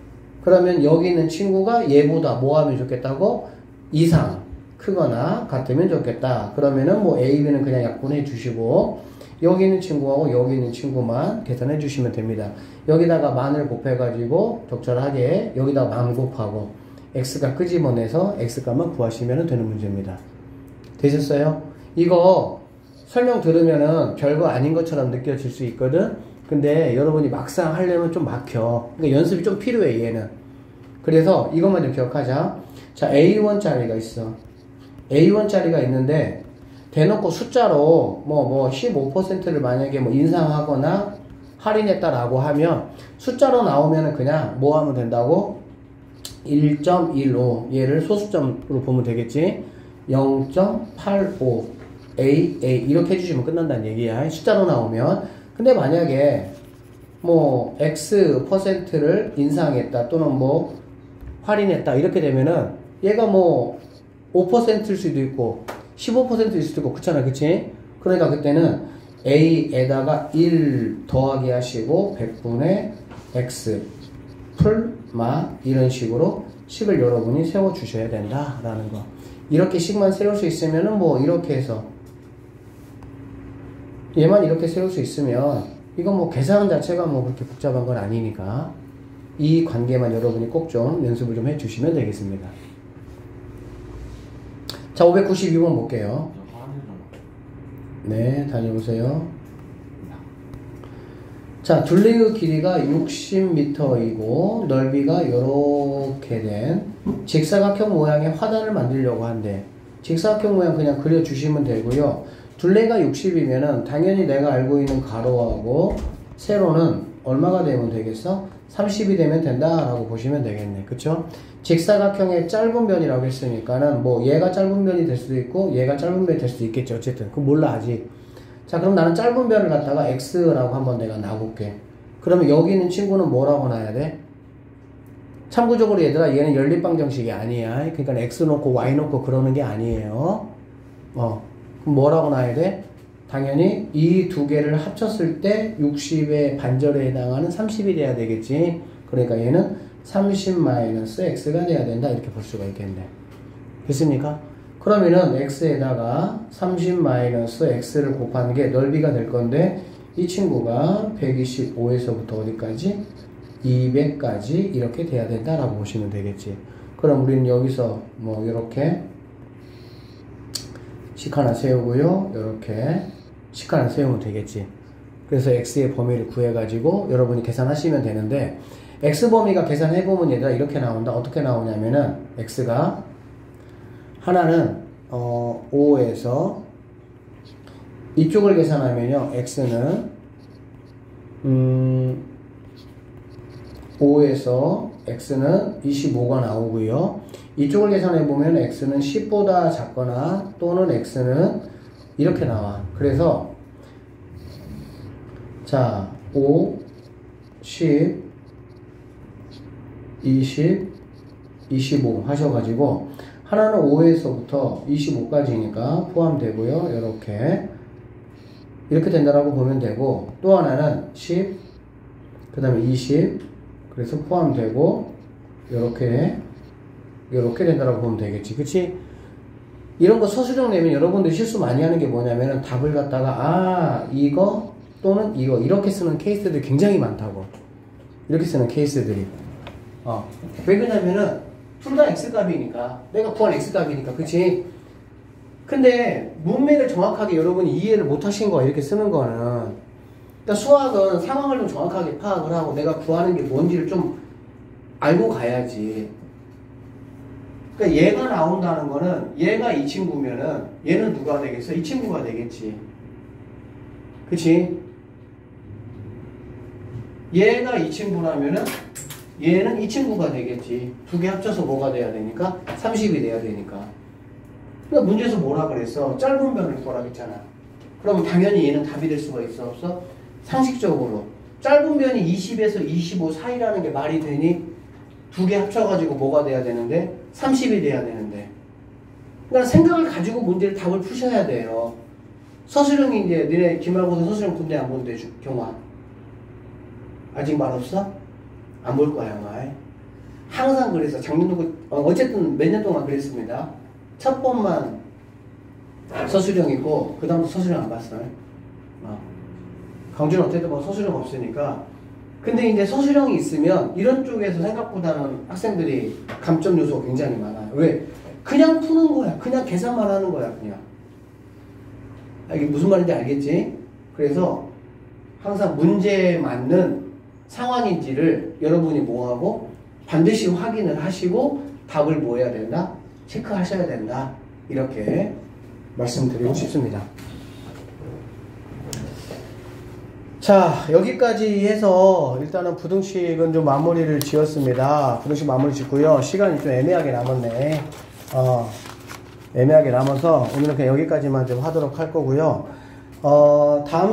Speaker 1: 그러면 여기 있는 친구가 얘보다 뭐 하면 좋겠다고? 이상 크거나 같으면 좋겠다. 그러면은 뭐 A, B는 그냥 약분해 주시고 여기 있는 친구하고 여기 있는 친구만 계산해 주시면 됩니다. 여기다가 만을 곱해가지고 적절하게 여기다가 만 곱하고 X가 끄집어내서 X값만 구하시면 되는 문제입니다. 되셨어요? 이거 설명 들으면은 별거 아닌 것처럼 느껴질 수 있거든? 근데 여러분이 막상 하려면 좀 막혀. 그러니까 연습이 좀 필요해, 얘는. 그래서 이것만 좀 기억하자. 자, A1짜리가 있어. A1짜리가 있는데, 대놓고 숫자로 뭐 15%를 만약에 뭐 인상하거나 할인했다라고 하면 숫자로 나오면은 그냥 뭐 하면 된다고? 1.15 얘를 소수점으로 보면 되겠지. 0.85 A 이렇게 해주시면 끝난다는 얘기야. 숫자로 나오면. 근데 만약에 뭐 X %를 인상했다 또는 뭐 할인했다 이렇게 되면은 얘가 뭐 5%일 수도 있고 15%일 수도 있고 그렇잖아, 그치? 그러니까 그때는 A에다가 1 더하기 하시고 100분의 X 풀마 이런 식으로 식을 여러분이 세워주셔야 된다라는 거. 이렇게 식만 세울 수 있으면은 뭐 이렇게 해서 얘만 이렇게 세울 수 있으면 이건 뭐 계산 자체가 뭐 그렇게 복잡한 건 아니니까 이 관계만 여러분이 꼭 좀 연습을 좀 해주시면 되겠습니다. 자, 592번 볼게요. 네, 다녀오세요. 자, 둘레의 길이가 60m이고 넓이가 이렇게 된 직사각형 모양의 화단을 만들려고 한대. 직사각형 모양 그냥 그려주시면 되고요. 둘레가 60이면은 당연히 내가 알고 있는 가로하고 세로는 얼마가 되면 되겠어? 30이 되면 된다라고 보시면 되겠네. 그쵸? 직사각형의 짧은 변이라고 했으니까는 뭐 얘가 짧은 변이 될 수도 있고 얘가 짧은 변이 될 수도 있겠죠. 어쨌든 그건 몰라 아직. 자, 그럼 나는 짧은 변을 갖다가 x라고 한번 내가 놔볼게. 그러면 여기 있는 친구는 뭐라고 놔야 돼? 참고적으로 얘들아, 얘는 연립방정식이 아니야. 그러니까 x 놓고 y 놓고 그러는 게 아니에요. 그럼 뭐라고 놔야 돼? 당연히 이 두 개를 합쳤을 때 60의 반절에 해당하는 30이 돼야 되겠지. 그러니까 얘는 30-x가 돼야 된다. 이렇게 볼 수가 있겠네. 됐습니까? 그러면은 x에다가 30-x를 곱하는 게 넓이가 될 건데 이 친구가 125에서부터 어디까지? 200까지 이렇게 돼야 된다라고 보시면 되겠지. 그럼 우리는 여기서 뭐 이렇게 식 하나 세우고요. 이렇게 식 하나 세우면 되겠지. 그래서 x의 범위를 구해가지고 여러분이 계산하시면 되는데 x 범위가 계산해보면 얘들아 이렇게 나온다. 어떻게 나오냐면은 x가 하나는 5에서 이쪽을 계산하면요. x는 5에서 x는 25가 나오고요. 이쪽을 계산해보면 x는 10보다 작거나 또는 x는 이렇게 나와. 그래서 자 5, 10, 20, 25 하셔가지고 하나는 5에서부터 25까지니까 포함되고요. 이렇게 된다라고 보면 되고 또 하나는 10, 그 다음에 20 그래서 포함되고 이렇게 된다라고 보면 되겠지. 그치? 이런 거 서술형 내면 여러분들 실수 많이 하는 게 뭐냐면은 답을 갖다가 이거 또는 이거 이렇게 쓰는 케이스들이 굉장히 많다고. 이렇게 쓰는 케이스들이 왜 그러냐면은 둘 다 x값이니까 내가 구한 x값이니까. 그치? 근데 문맥을 정확하게 여러분이 이해를 못 하신 거야. 이렇게 쓰는 거는. 그러니까 수학은 상황을 좀 정확하게 파악을 하고 내가 구하는 게 뭔지를 좀 알고 가야지. 그러니까 얘가 나온다는 거는 얘가 이 친구면은 얘는 누가 되겠어? 이 친구가 되겠지. 그치? 얘가 이 친구라면은 얘는 이 친구가 되겠지. 두 개 합쳐서 뭐가 돼야 되니까? 30이 돼야 되니까. 그러니까 문제에서 뭐라 그랬어? 짧은 변을 구하라 했잖아. 그러면 당연히 얘는 답이 될 수가 있어 없어? 상식적으로 짧은 변이 20에서 25 사이라는 게 말이 되니? 두 개 합쳐가지고 뭐가 돼야 되는데? 30이 돼야 되는데. 그러니까 생각을 가지고 문제를 답을 푸셔야 돼요. 서술형이 이제 너네 기말고사 서술형 군대 안 본대 경화. 아직 말 없어? 안 볼 거야 아마. 항상 그래서 작년도 어쨌든 몇 년 동안 그랬습니다. 첫 번만 서술형 있고 그 다음부터 서술형 안 봤어요. 강주는 어쨌든 뭐 서술형 없으니까. 근데 이제 서술형이 있으면 이런 쪽에서 생각보다는 학생들이 감점 요소가 굉장히 많아요. 왜? 그냥 푸는 거야. 그냥 계산만 하는 거야. 그냥. 이게 무슨 말인지 알겠지? 그래서 항상 문제에 맞는 상황인지를 여러분이 뭐하고 반드시 확인을 하시고 답을 뭐 해야 된다? 체크하셔야 된다. 이렇게 말씀드리고 싶습니다. 자, 여기까지 해서 일단은 부등식은 좀 마무리를 지었습니다. 부등식 마무리 짓고요. 시간이 좀 애매하게 남았네. 애매하게 남아서 오늘은 그냥 여기까지만 좀 하도록 할 거고요. 다음